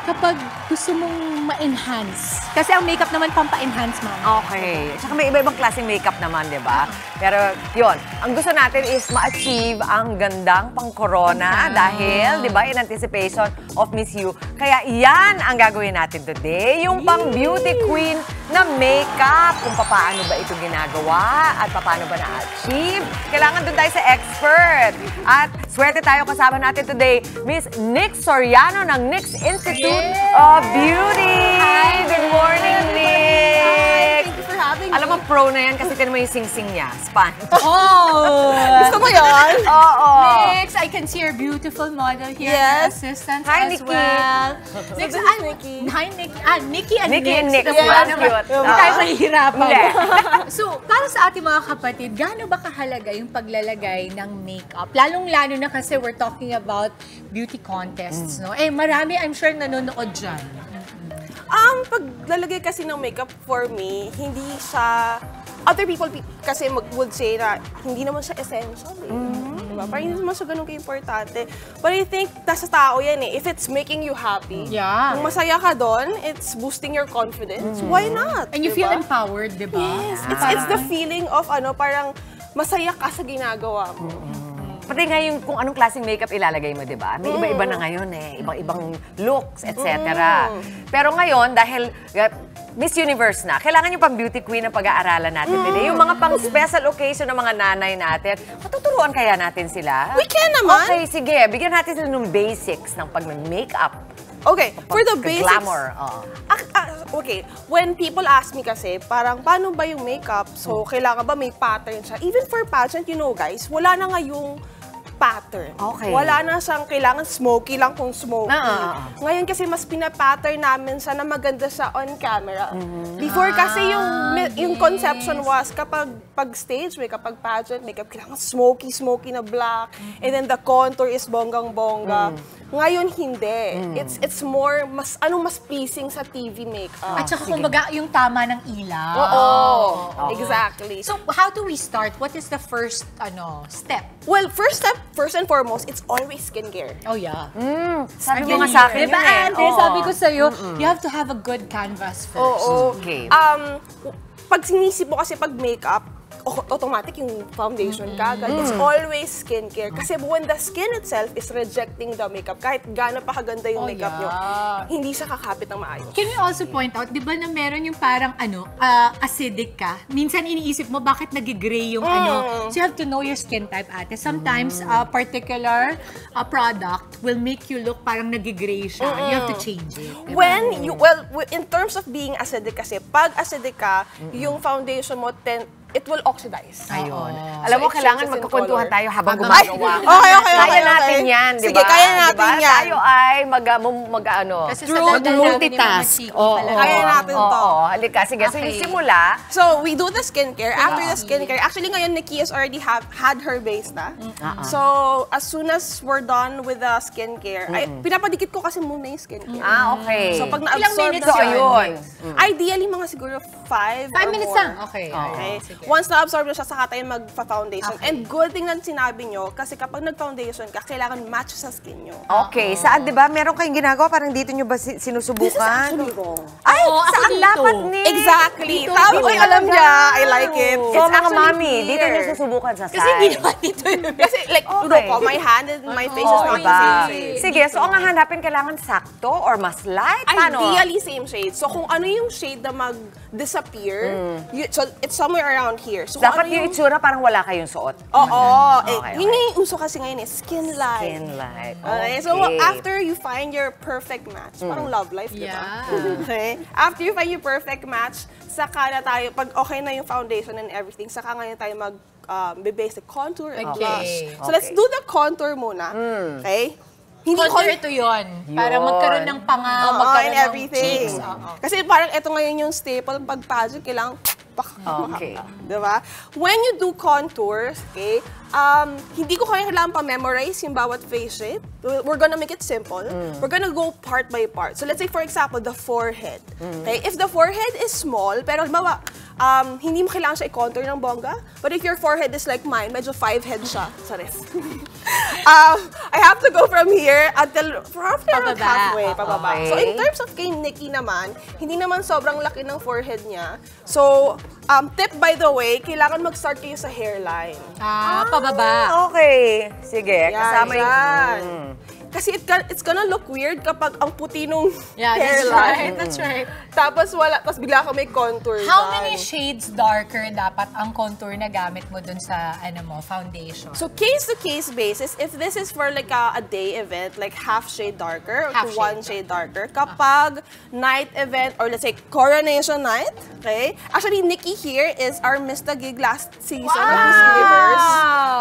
kapag gusto mong ma-enhance. Kasi ang makeup naman pampa-enhance, ma'am. Okay. Tsaka may iba-ibang klaseng makeup naman, di ba? Pero yun, ang gusto natin is ma-achieve ang gandang pang-corona dahil, di ba, in anticipation of Miss You. Kaya yan ang gagawin natin today. Yung pang-beauty queen na makeup. Kung paano ba ito ginagawa at paano ba na-achieve. Kailangan doon tayo sa expert. At swerte tayo kasama natin today, Miss Nick Soriano ng Nick's Institute of Beauty. Hi! Good morning, Nick! Hi! Thank you for having me. Alam mo, pro na yan kasi tinan mo yung sing-sing niya. Span. Oh! Gusto mo yun? Oo. Next, I can see your beautiful model here. Yes. Assistant Hi, as Nikki. well. Next, Nikki. Hi, Nikki. Nikki and Nikki and Nick. Nick. Yes. Cute. Hindi tayo mahihirapan. Hindi. So, para sa ating mga kapatid, gaano ba kahalaga yung paglalagay ng makeup? Lalong-lalo na kasi we're talking about beauty contests, no? Eh, marami, I'm sure, nanonood dyan. Paglalagay kasi ng makeup for me, hindi siya... Other people kasi would say na hindi naman siya essential eh. Diba? Parang hindi naman siya ganun ka-importante. But I think nasa tao yan eh. If it's making you happy, kung masaya ka doon, it's boosting your confidence, why not? And you feel empowered, di ba? Yes. It's the feeling of parang masaya ka sa ginagawa mo. Pati ngayon kung anong klaseng makeup ilalagay mo, di ba? May iba-iba na ngayon eh. Ibang looks, etc. Pero ngayon, dahil Miss Universe na, kailangan yung pang-beauty queen ang pag-aaralan natin today. Yung mga pang-special occasion ng mga nanay natin, matuturuan kaya natin sila? We can naman! Okay, sige. Bigyan natin sila ng basics ng pag-makeup. Okay, for the basics... Glamour. Okay, when people ask me kasi, parang paano ba yung makeup? So, kailangan ba may pattern siya? Even for pageant, you know guys, wala na ngayong pattern. Okay. Wala na siyang kailangan smoky lang kung smoky. Ngayon kasi mas pina-pattern namin siya na maganda siya on camera. Before kasi yung conception was kapag pag-stage, kapag pageant, makeup, kailangan smoky na black. And then the contour is bonggang-bongga. Ngayon, hindi. It's more, mas pleasing sa TV makeup. At saka kumbaga yung tama ng ilaw. Oo. Exactly. So, how do we start? What is the first step? Well, first and foremost, it's always skincare. Oh, yeah. Sabi mo nga sa akin diba, yun eh. Ante? Sabi ko sa'yo, you have to have a good canvas first. Oo. Okay. Pag sinisip mo kasi pag makeup, automatic yung foundation kagad. It's always skincare. Kasi when the skin itself is rejecting the makeup, kahit gaano pa kaganda yung makeup nyo, hindi siya kakapit ng maayos. Can we also point out, di ba na meron yung parang acidic ka? Minsan iniisip mo bakit nag-gray yung So you have to know your skin type, ate. Sometimes a particular product will make you look parang nag-gray siya. You have to change it. Diba? In terms of being acidic kasi, pag acidic ka, yung foundation mo it will oxidize. Ayun. Alam mo, kailangan magkukwentuhan tayo habang gumagawa. Okay. Kaya natin yan, di ba? Sige, kaya natin yan. Tayo ay multitask. Kaya natin to. Halika, sige. So, yung simula. So, we do the skincare. After the skincare, actually ngayon, Nikki has already had her base na. So, as soon as we're done with the skincare, pinapadikit ko kasi muna yung skincare. Okay. So, pag na-absorb Ilang minutes na yun? Ideally, mga siguro 5 minutes lang. Okay. Once na-absorb na siya, saka tayo mag-foundation. And good thing na sinabi nyo, kasi kapag nag-foundation ka, kailangan match sa skin nyo. Okay, saan, di ba? Meron kayong ginagawa, parang dito nyo ba sinusubukan? This is actually wrong. Ay, saan dapat ni? Exactly. Tapos, alam niya, I like it. So, mga mami, dito nyo susubukan sa side. Kasi ginawa dito yun. Kasi, like, look, my hand and my face is not the same shade. Sige, so ang hahanapin kailangan sakto or mas light? Paano? Ideally, same shade. So, kung ano yung shade na mag-disappear, so it's somewhere around here. So, dapat yung itsura parang wala kayong suot. Oo. Okay. Yun yung uso kasi ngayon eh, skin light. Skin light. Okay. So, after you find your perfect match, parang love life, di ba? Okay. After you find your perfect match, saka na tayo, pag okay na yung foundation and everything, saka ngayon tayo mag-basic contour and blush. So, let's do the contour muna. Okay? Contour ito yun. Para magkaroon ng panga, magkaroon and everything. Kasi parang ito ngayon yung staple pag pageant, kailangan okay. Diba? When you do contours, okay, hindi ko kailangan pa-memorize yung bawat face shape. We're gonna make it simple. We're gonna go part by part. So let's say, for example, the forehead. Okay? If the forehead is small, pero halimbawa, hindi mo kailangan siya i-contour ng bongga. But if your forehead is like mine, medyo 5 head siya. Sorry. I have to go from here until halfway, pababa. Okay. So in terms of kay Nikki naman, hindi naman sobrang laki ng forehead niya. So, tip by the way, kailangan mag-start kayo sa hairline. Pababa. Okay. Sige, kasama yan. Kasi it's gonna look weird kapag ang puti nung hairline. That's right. Tapos bigla ka may contour. How many shades darker dapat ang contour na gamit mo dun sa foundation? So case-to-case basis, if this is for like a day event, like half shade darker to 1 shade darker. Kapag night event or let's say coronation night, okay? Actually, Nikki here is our Miss Taguig last season of Miss Universe.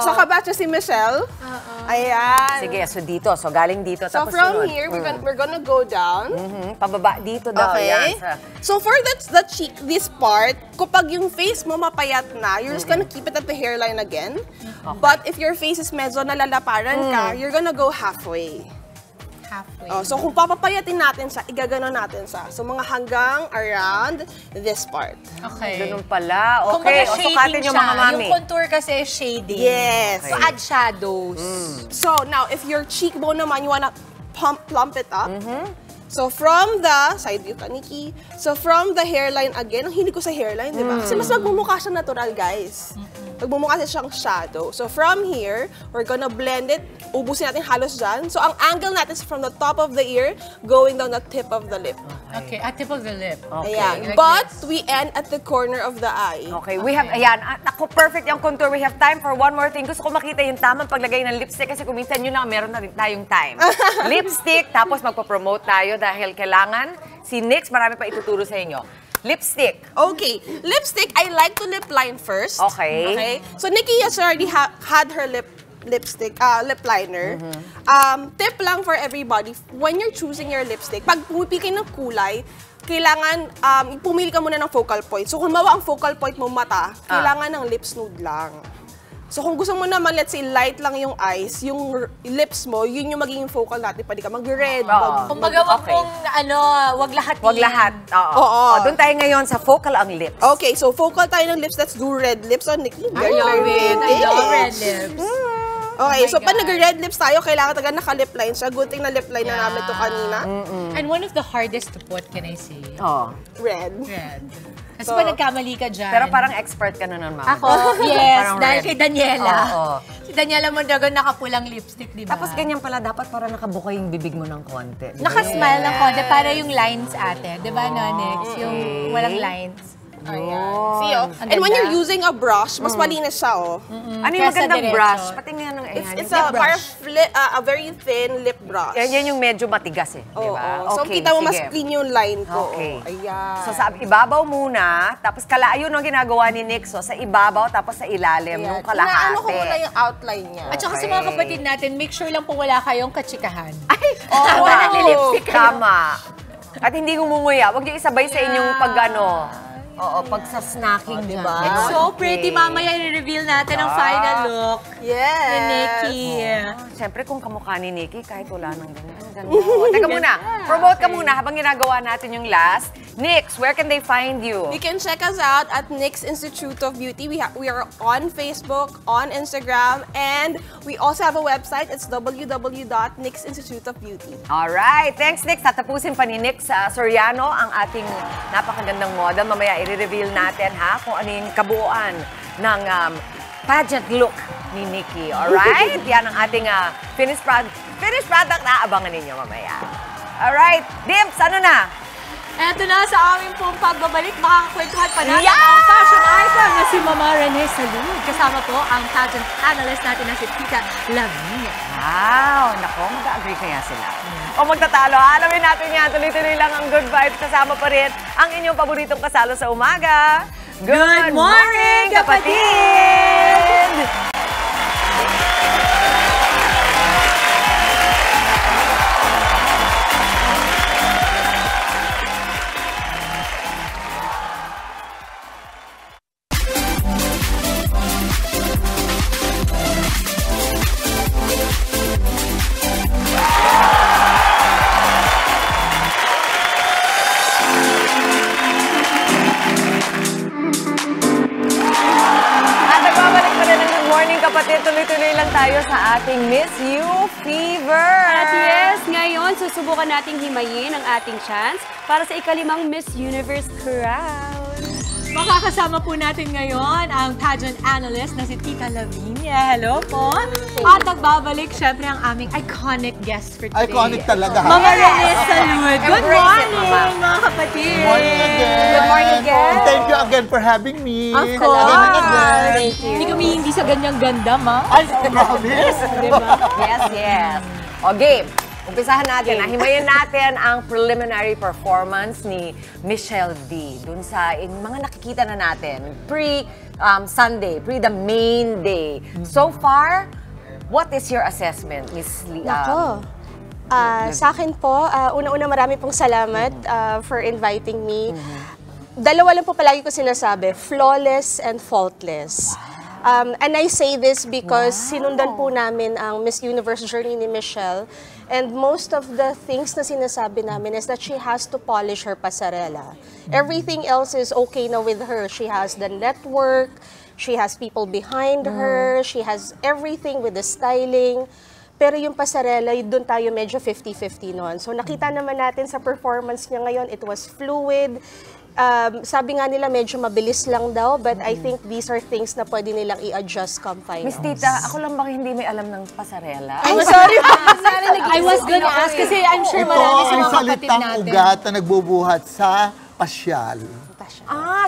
So kabatch si Michelle. Ayan. Sige, so dito. So galing dito. So tapos from sunod. here, we're gonna go down. Pababa dito daw. Okay. Yan. So for the cheek, this part, kapag yung face mo mapayat na, you're just gonna keep it at the hairline again. But if your face is medyo nalalaparan ka, you're gonna go halfway. Halfway. So kung papapayatin natin siya, igaganon natin siya. So mga hanggang around this part. Okay. Ganun pala. Kung Okay, baga sukatin yung mga mami. Yung contour kasi shading. Yes. So add shadows. So now, if your cheekbone naman, you wanna plump it up. So from the, side view ka, Nikki. So from the hairline again, ang hilig ko sa hairline, di ba? Kasi mas magmumukha siyang natural, guys. Magmumukha siyang shadow. So from here, we're gonna blend it. Ubusin natin halos dyan. So ang angle natin is from the top of the ear, going down the tip of the lip. Okay, at tip of the lip. Okay. Ayan. But we end at the corner of the eye. Okay, we have, ayan, ako perfect yung contour. We have time for one more thing. Gusto ko makita yung tamang paglagay ng lipstick kasi kung minsan yun lang, meron na rin tayong time. Lipstick, tapos magpo-promote tayo dahil kailangan si Nix, marami pa ituturo sa inyo. Lipstick. Okay. Lipstick, I like to lip line first. Okay. Okay. So Nikki has already had her lipstick, lip liner. Tip lang for everybody, when you're choosing your lipstick, pag pumipili ng kulay, kailangan pumili ka muna ng focal point. So kung mawa ang focal point mo mata, kailangan ng lips nude lang. So kung gusto mo naman, let's say, light lang yung eyes, yung lips mo, yun yung magiging focal natin. Pwede ka mag-red. Kumbaga, wag mong, wag lahat. Wag lahat. Oo. Doon tayo ngayon sa focal ang lips. Okay, so focal tayo ng lips. Let's do red lips on Nikki. I love it. I love red lips. Okay, so pag nag-red lips tayo, kailangan talaga naka-lip line siya. Good thing na lip line na namin to kanina. And one of the hardest to put, can I say? Red. Red. Kasi pa nagkamali ka dyan. Pero parang expert ka na nun, Mama. Ako? Yes, Parang dahil red. kay Daniela. Oo. Si Daniela Mondragon nakapulang lipstick, di ba? Tapos ganyan pala, dapat para nakabuka yung bibig mo ng konti. Nakasmile ng konti, para yung lines ate. Di ba, Nonix? Yung walang lines. See, and when you're using a brush, mas malinis siya, oh. Ano yung magandang brush? Patingin nga ng It's a very thin lip brush. Yan yung medyo matigas eh. Di ba? So, kita mo mas clean yung line ko. Okay. Ayan. So, sa ibabaw muna, tapos ayun ang ginagawa ni Nix. So, sa ibabaw, tapos sa ilalim, nung kalahati. Ano ko muna yung outline niya. At saka sa mga kapatid natin, make sure lang po wala kayong katsikahan. Wala nilipstick. Tama. At hindi ngumunguya. Huwag niyo isabay sa inyong pag-ano. Oo, pag sa snacking, di ba? It's so pretty. Mamaya i-reveal natin ang final look ni Nikki. Siyempre, kung kamukha ni Nikki, kahit wala nang ganyan. Teka muna, promote ka muna habang ginagawa natin yung last. Nix, where can they find you? You can check us out at Nix Institute of Beauty. We are on Facebook, on Instagram, and we also have a website. It's www.nixinstituteofbeauty. Alright, thanks Nix. Tatapusin pa ni Nix Soriano ang ating napakagandang model. Mamaya i-reveal natin kung ano yung kabuuan ng pageant look ni Nikki. Alright? Yan ang ating finished product na abangan ninyo mamaya. Alright, Dimps, ano na? Eto na sa aming pong pagbabalik, makakakwentuhan pa natin ang fashion icon na si Mama Rene Salud. Kasama po ang pageant analyst natin na si Tita Lavinia. Wow! Nako, mag-agree kaya sila. O magtatalo, alamin natin yan. Tuloy-tuloy lang ang good vibes. Kasama pa rin ang inyong paboritong kasalo sa umaga. Good morning, kapatid! Kapatid, tuloy-tuloy lang tayo sa ating Miss You Fever. At yes, ngayon susubukan nating himayin ang ating chance para sa ikalimang Miss Universe crown. Makakasama po natin ngayon ang pageant analyst na si Tita Lavinia. Hello po. At nagbabalik syempre ang aming iconic guest for today. Iconic talaga. Mama Rene Salud. Good morning, mga kapatid. Good morning again. Good morning again. And thank you again for having me. Of course. Thank you. Hindi kami hindi sa ganyang ganda, ma. Ay, promise. Diba? Yes, yes. O, game. Umpisahan natin. Himayin natin ang preliminary performance ni Michelle D. Dun sa mga nakikita na natin pre-Sunday, pre-the main day. So far, what is your assessment, Miss Lee? Sa akin po, una-una marami pong salamat for inviting me. Dalawa lang po palagi ko sinasabi, flawless and faultless. And I say this because sinundan po namin ang Miss Universe journey ni Michelle. And most of the things na sinasabi namin is that she has to polish her pasarela. Everything else is okay na with her. She has the network, she has people behind her, she has everything with the styling. Pero yung pasarela, doon tayo medyo 50-50 noon. So nakita naman natin sa performance niya ngayon, it was fluid. Sabi nga nila medyo mabilis lang daw, but I think these are things na pwede nilang i-adjust come finals. Miss Tita, ako lang bang hindi may alam ng pasarela? I'm sorry. I was gonna ask kasi I'm sure marami sa mga kapatid natin. Ito ang salitang ugat na nagbubuhat sa pasyal.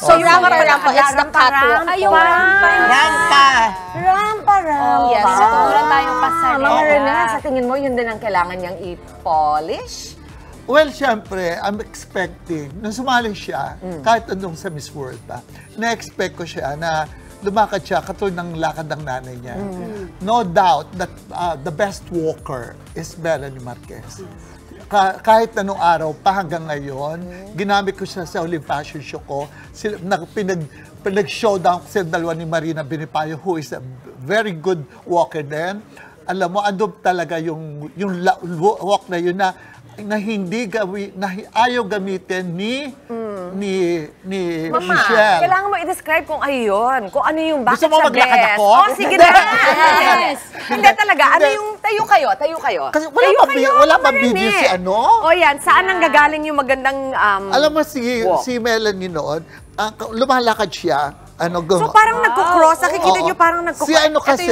So rampa-rampa, it's the catwalk. Ayun, rampa. Rampa-rampa. Yes, Wala tayong pasarela. Mga Rene, Yeah. sa tingin mo, yun din ang kailangan niyang i-polish? Well, syempre, I'm expecting, nung sumali siya, kahit andong sa Miss World pa, na-expect ko siya na lumakad siya katulad ng lakad ng nanay niya. No doubt that the best walker is Melanie Marquez. Kahit anong araw pa hanggang ngayon, ginamit ko siya sa huling fashion show ko. Pinag-showdown ko sila dalawa ni Marina Benipayo, who is a very good walker din. Alam mo, andun talaga yung walk na yun na hindi ayaw gamitin ni Mama, Michelle. kailangan mo i-describe kung ayun, kung ano yung bakit Gusto mo siya maglakad best. ako? Oh, sige na. Yes. Hindi talaga. Ano yung tayo kayo? Kasi wala pa video si ano? O yan, saan nang gagaling yung magandang Alam mo si Melanie noon, lumalakad siya. So parang nagko-cross, nakikita niyo parang nagko-cross. Si ano kasi,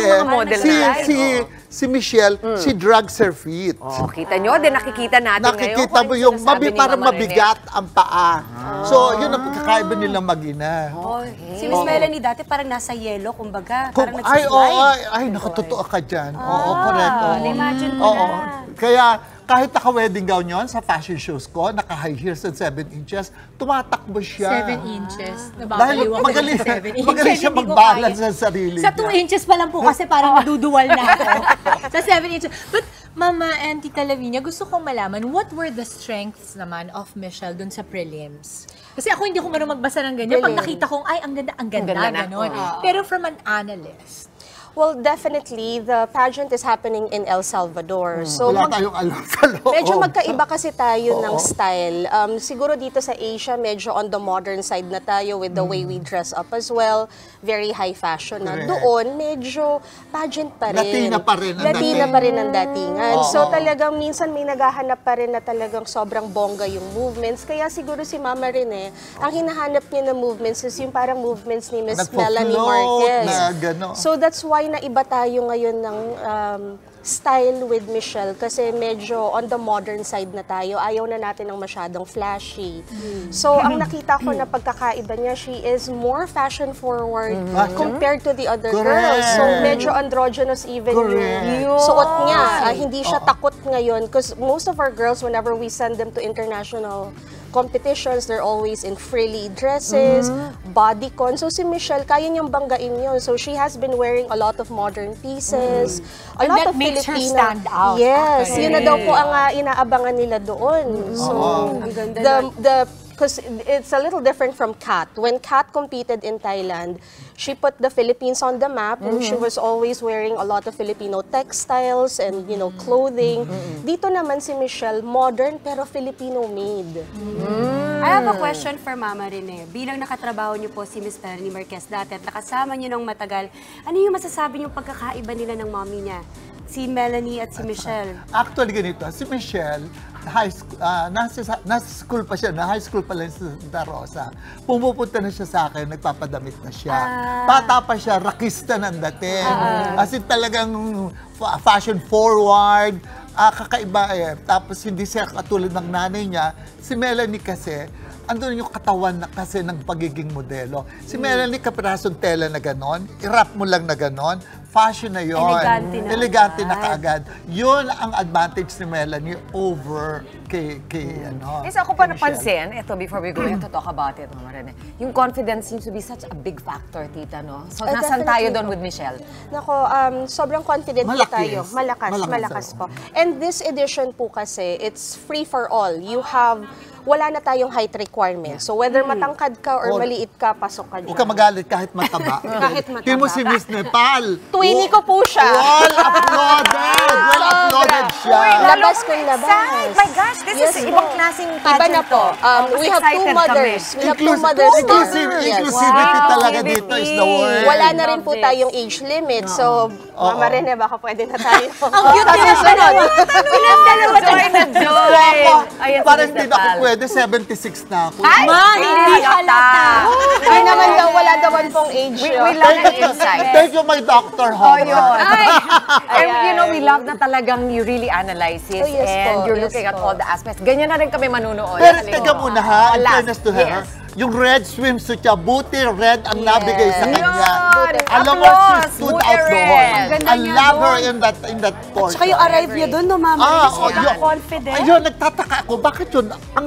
si Michelle, she drags her feet. Kita niyo, din nakikita natin ngayon. Nakikita mo yung parang mabigat ang paa. So, yun ang pagkakaiba nilang mag-ina. Si Miss Melanie dati parang nasa yellow, kumbaga. Parang Ay, nakatotoo ka dyan. Oo, correct. Imagine mo na. Kaya, kahit naka-wedding gown yun sa fashion shows ko, naka-high heels at 7 inches, tumatakbo siya. 7 inches. Dahil magaling siya mag-balance sa sarili sa 2 inches pa lang po kasi parang naduduwal na ako. Sa 7 inches. But Mama and Tita Lavinia, gusto kong malaman, what were the strengths naman of Michelle dun sa prelims? Kasi ako hindi ko marunong magbasa ng ganyan. Pag nakita kong, ay, ang ganda, ganon. Pero from an analyst, well, definitely, the pageant is happening in El Salvador. So, wala tayong alam sa loob. medyo magkaiba kasi tayo ng style. Siguro dito sa Asia, medyo on the modern side na tayo with the way we dress up as well. Very high fashion na. Doon, medyo pageant pa rin. Latina pa rin ang Latina pa rin ang datingan. So talagang minsan may naghahanap pa rin na talagang sobrang bongga yung movements. Kaya siguro si Mama Rene, ang hinahanap niya na movements is yung parang movements ni Miss Melanie Marquez. So that's why na iba tayo ngayon ng style with Michelle kasi medyo on the modern side na tayo. Ayaw na natin ng masyadong flashy. So, ang nakita ko na pagkakaiba niya, she is more fashion forward compared to the other girls. So, medyo androgynous even yung suot niya. Hindi siya takot ngayon because most of our girls, whenever we send them to international competitions, they're always in frilly dresses, bodycon. So si Michelle, kaya niyang banggain yun. So she has been wearing a lot of modern pieces, a And lot that of makes her Filipino. stand out. Yes, Okay. yun na daw po ang inaabangan nila doon. So Ang ganda because it's a little different from Kat. When Kat competed in Thailand, she put the Philippines on the map and she was always wearing a lot of Filipino textiles and, you know, clothing. Dito naman si Michelle, modern pero Filipino-made. I have a question for Mama Rene. Bilang nakatrabaho niyo po si Miss Melanie Marquez dati at nakasama niyo ng matagal, ano yung masasabi niyong pagkakaiba nila ng mommy niya? Si Melanie at si Michelle. Actually, ganito. Si Michelle, nasa school pa siya, high school pa lang sa Santa Rosa. Pumupunta na siya sa akin, nagpapadamit na siya. Bata pa siya, rakista ng dating. As in talagang fashion forward, kakaiba eh. Tapos hindi siya katulad ng nanay niya. Si Melanie kasi, andun yung katawan na kasi ng pagiging modelo. Si Melanie, kapirasong tela na ganon, i-wrap mo lang na ganon, fashion na yun. Elegante na kaagad. Yun ang advantage ni Melanie over kay ano. Isa ako pa napansin, ito before we go to talk about it, Mama Rene, yung confidence seems to be such a big factor, tita, no? So, nasan tayo doon with Michelle? Nako, sobrang confident po tayo. Malakas po. And this edition po kasi, it's free for all. You have wala na tayong height requirement. So whether matangkad ka or maliit ka, pasok ka dyan. Huwag ka magalit kahit mataba. Kahit mataba. Tingnan mo si Miss Nepal. Twinnie ko po siya. Well uploaded! Well uploaded siya. Labas kong labas. My gosh, this is ibang klaseng pageant na po. We have two mothers. We have two mothers. Inclusivity talaga dito is the word. Wala na rin po tayong age limit. So, Mama Rene, baka pwede na tayo. Ang cute nila sunod. Silang dalawa join na join. Ayan si Parang Miss hindi na ako Nepal. pwede, 76 na ako. Ay, hindi halata. Ay naman daw, wala daw pong age. We love the insight. Thank you, my doctor, Oh, Homa. yun. And you know, we love na talagang you really analyze it and you're looking at all the aspects. Ganyan na rin kami manunood. Pero teka muna ha, in fairness to her, yung red swimsuit niya, buti red ang nabigay sa kanya. Alam mo, she stood out doon. I love her in that portion. Tsaka yung arrive niya doon, no, Mama? Sobrang confident. Ayun, nagtataka ako, bakit yun? Ang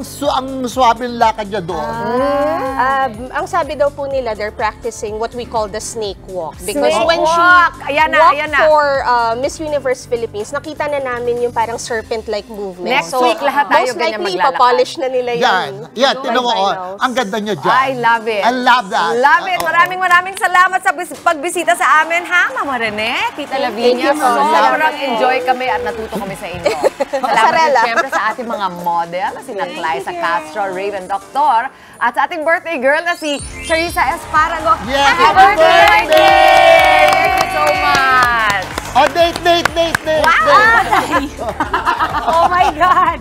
suabe ng lakad niya doon. Ang sabi daw po nila, they're practicing what we call the snake walk. Because Snake when walk. she Ayan na, walked ayan na. for Miss Universe Philippines, nakita na namin yung parang serpent-like movement. Next week, lahat tayo most ganyan likely, maglalakad. ipapolish na nila Yan, yan. tinan mo, ang ganda niya dyan. I love it. I love that. Love it. Maraming salamat sa pagbisita sa amin, ha, Mama Rene, Tita Lavinia. Thank you so much. Sobrang enjoy kami at natuto kami sa inyo. Salamat din siyempre sa ating mga model, na sina Clysa Castro, Raven Doctor, at sa ating birthday girl na si Charissa Esparago. Yeah, Happy birthday, my dear! Thank you so much! Oh, date. Oh my God!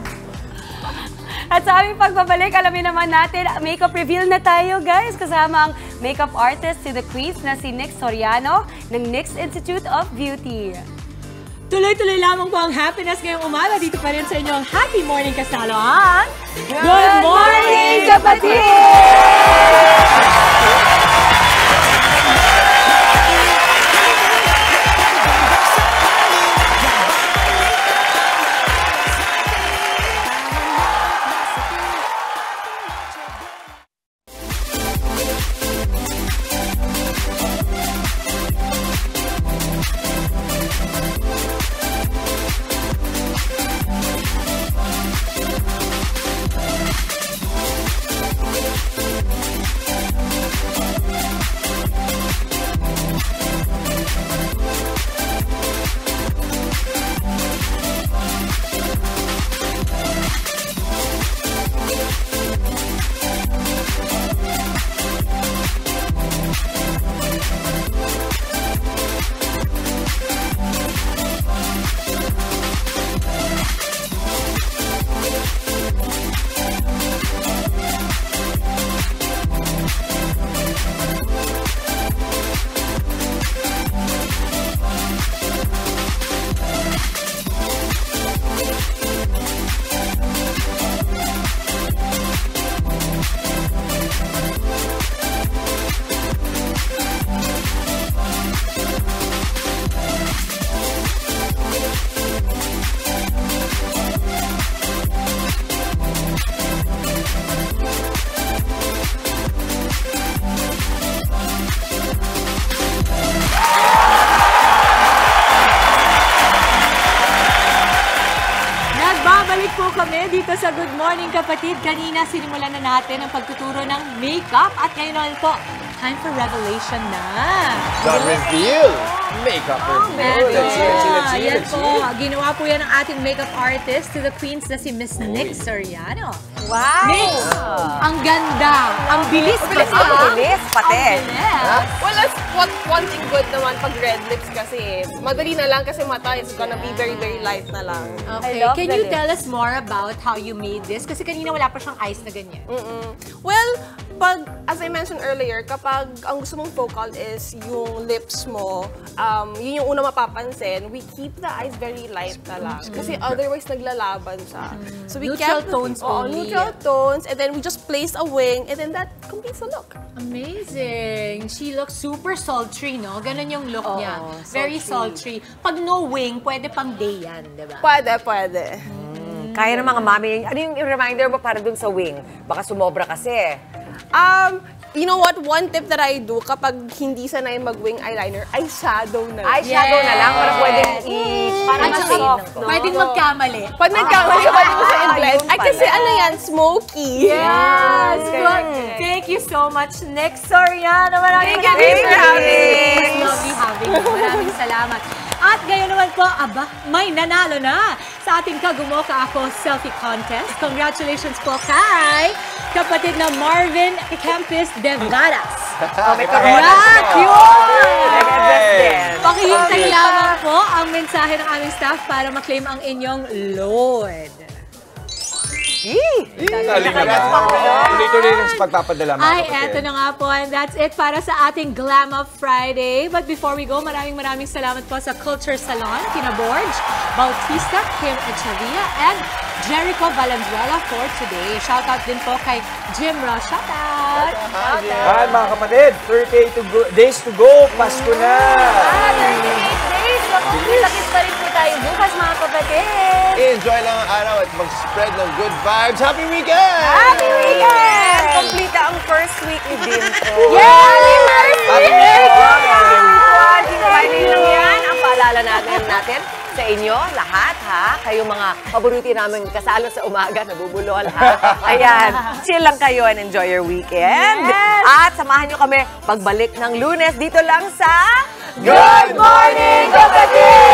At sa aming pagbabalik, alamin naman natin, makeup reveal na tayo, guys. Kasama ang makeup artist si The Queens na si Nick Soriano ng NYX Institute of Beauty. Tuloy-tuloy lamang po ang happiness ngayong umaga dito pa rin sa inyong Happy Morning Kasaloan. Good morning, kapatid! araw kami dito sa Good Morning Kapatid. Kanina sinimulan na natin ang pagtuturo ng makeup at ngayon naman po, time for revelation na. The reveal! Makeup reveal. Let's see. Yan po, ginawa po yan ng ating makeup artist to the queens na si Miss Nick Soriano. Wow! Nick, ang ganda, ang bilis pa. Ang bilis, pati. Well, that's one thing good naman pag red lips kasi madali na lang kasi mata is gonna be very, very light na lang. Okay, can you tell us more about how you made this? Kasi kanina wala pa siyang eyes na ganyan. Well, as I mentioned earlier, kapag ang gusto mong focal is yung lips mo, yun yung una mapapansin, we keep the eyes very light na lang. Kasi otherwise naglalaban siya. So we Neutral kept tones only. Neutral tones, and then we just place a wing, and then that completes the look. Amazing! She looks super sultry, no? Ganon yung look niya. sultry. Very sultry. Pag no wing, pwede pang day yan, di ba? Pwede. Kaya ng mga mami, ano yung reminder mo para dun sa wing? Baka sumobra kasi. You know what? One tip that I do kapag hindi sanay mag-wing eyeliner, eyeshadow na lang. Eyeshadow na lang? Para pwedeng para soft, no? Pwedeng magkamali. Pag nagkamali, pwede mo sa i-blend. Ay, kasi ano yan? Smoky. Yes! Good. Thank you so much, Nick Soriano. Maraming Thank you for having us. Lovely having you. Maraming salamat. At ngayon naman po, may nanalo na sa ating Kagumoka Ako Selfie Contest. Congratulations po kay kapatid na Marvin Campis de Varas. May corona. Pakihintay lamang po ang mensahe ng aming staff para maklaim ang inyong load. Tuloy-tuloy lang sa pagpapadala. Ay, eto na nga po. And that's it para sa ating Glam Up Friday. But before we go, maraming salamat po sa Culture Salon, Kina Borge, Bautista, Kim Echavia, and Jericho Valenzuela for today. Shoutout din po kay Jim Ross. Shoutout! Yan mga kapatid, 38 days to go, Pasko na! 38 days! Lakit pa rin po tayo bukas mga kapatid! Enjoy lang ang araw at mag-spread ng good vibes. Happy weekend! Happy weekend! Complete ang first week ni Dimpo. Happy birthday! Finally lang yan ang paalala natin sa inyo, lahat ha. Kayo mga paboriti namin kasalo sa umaga, nabubulol ha. Ayan, chill lang kayo and enjoy your weekend. Yes. At samahan nyo kami pagbalik ng Lunes dito lang sa Good Morning Kapatid!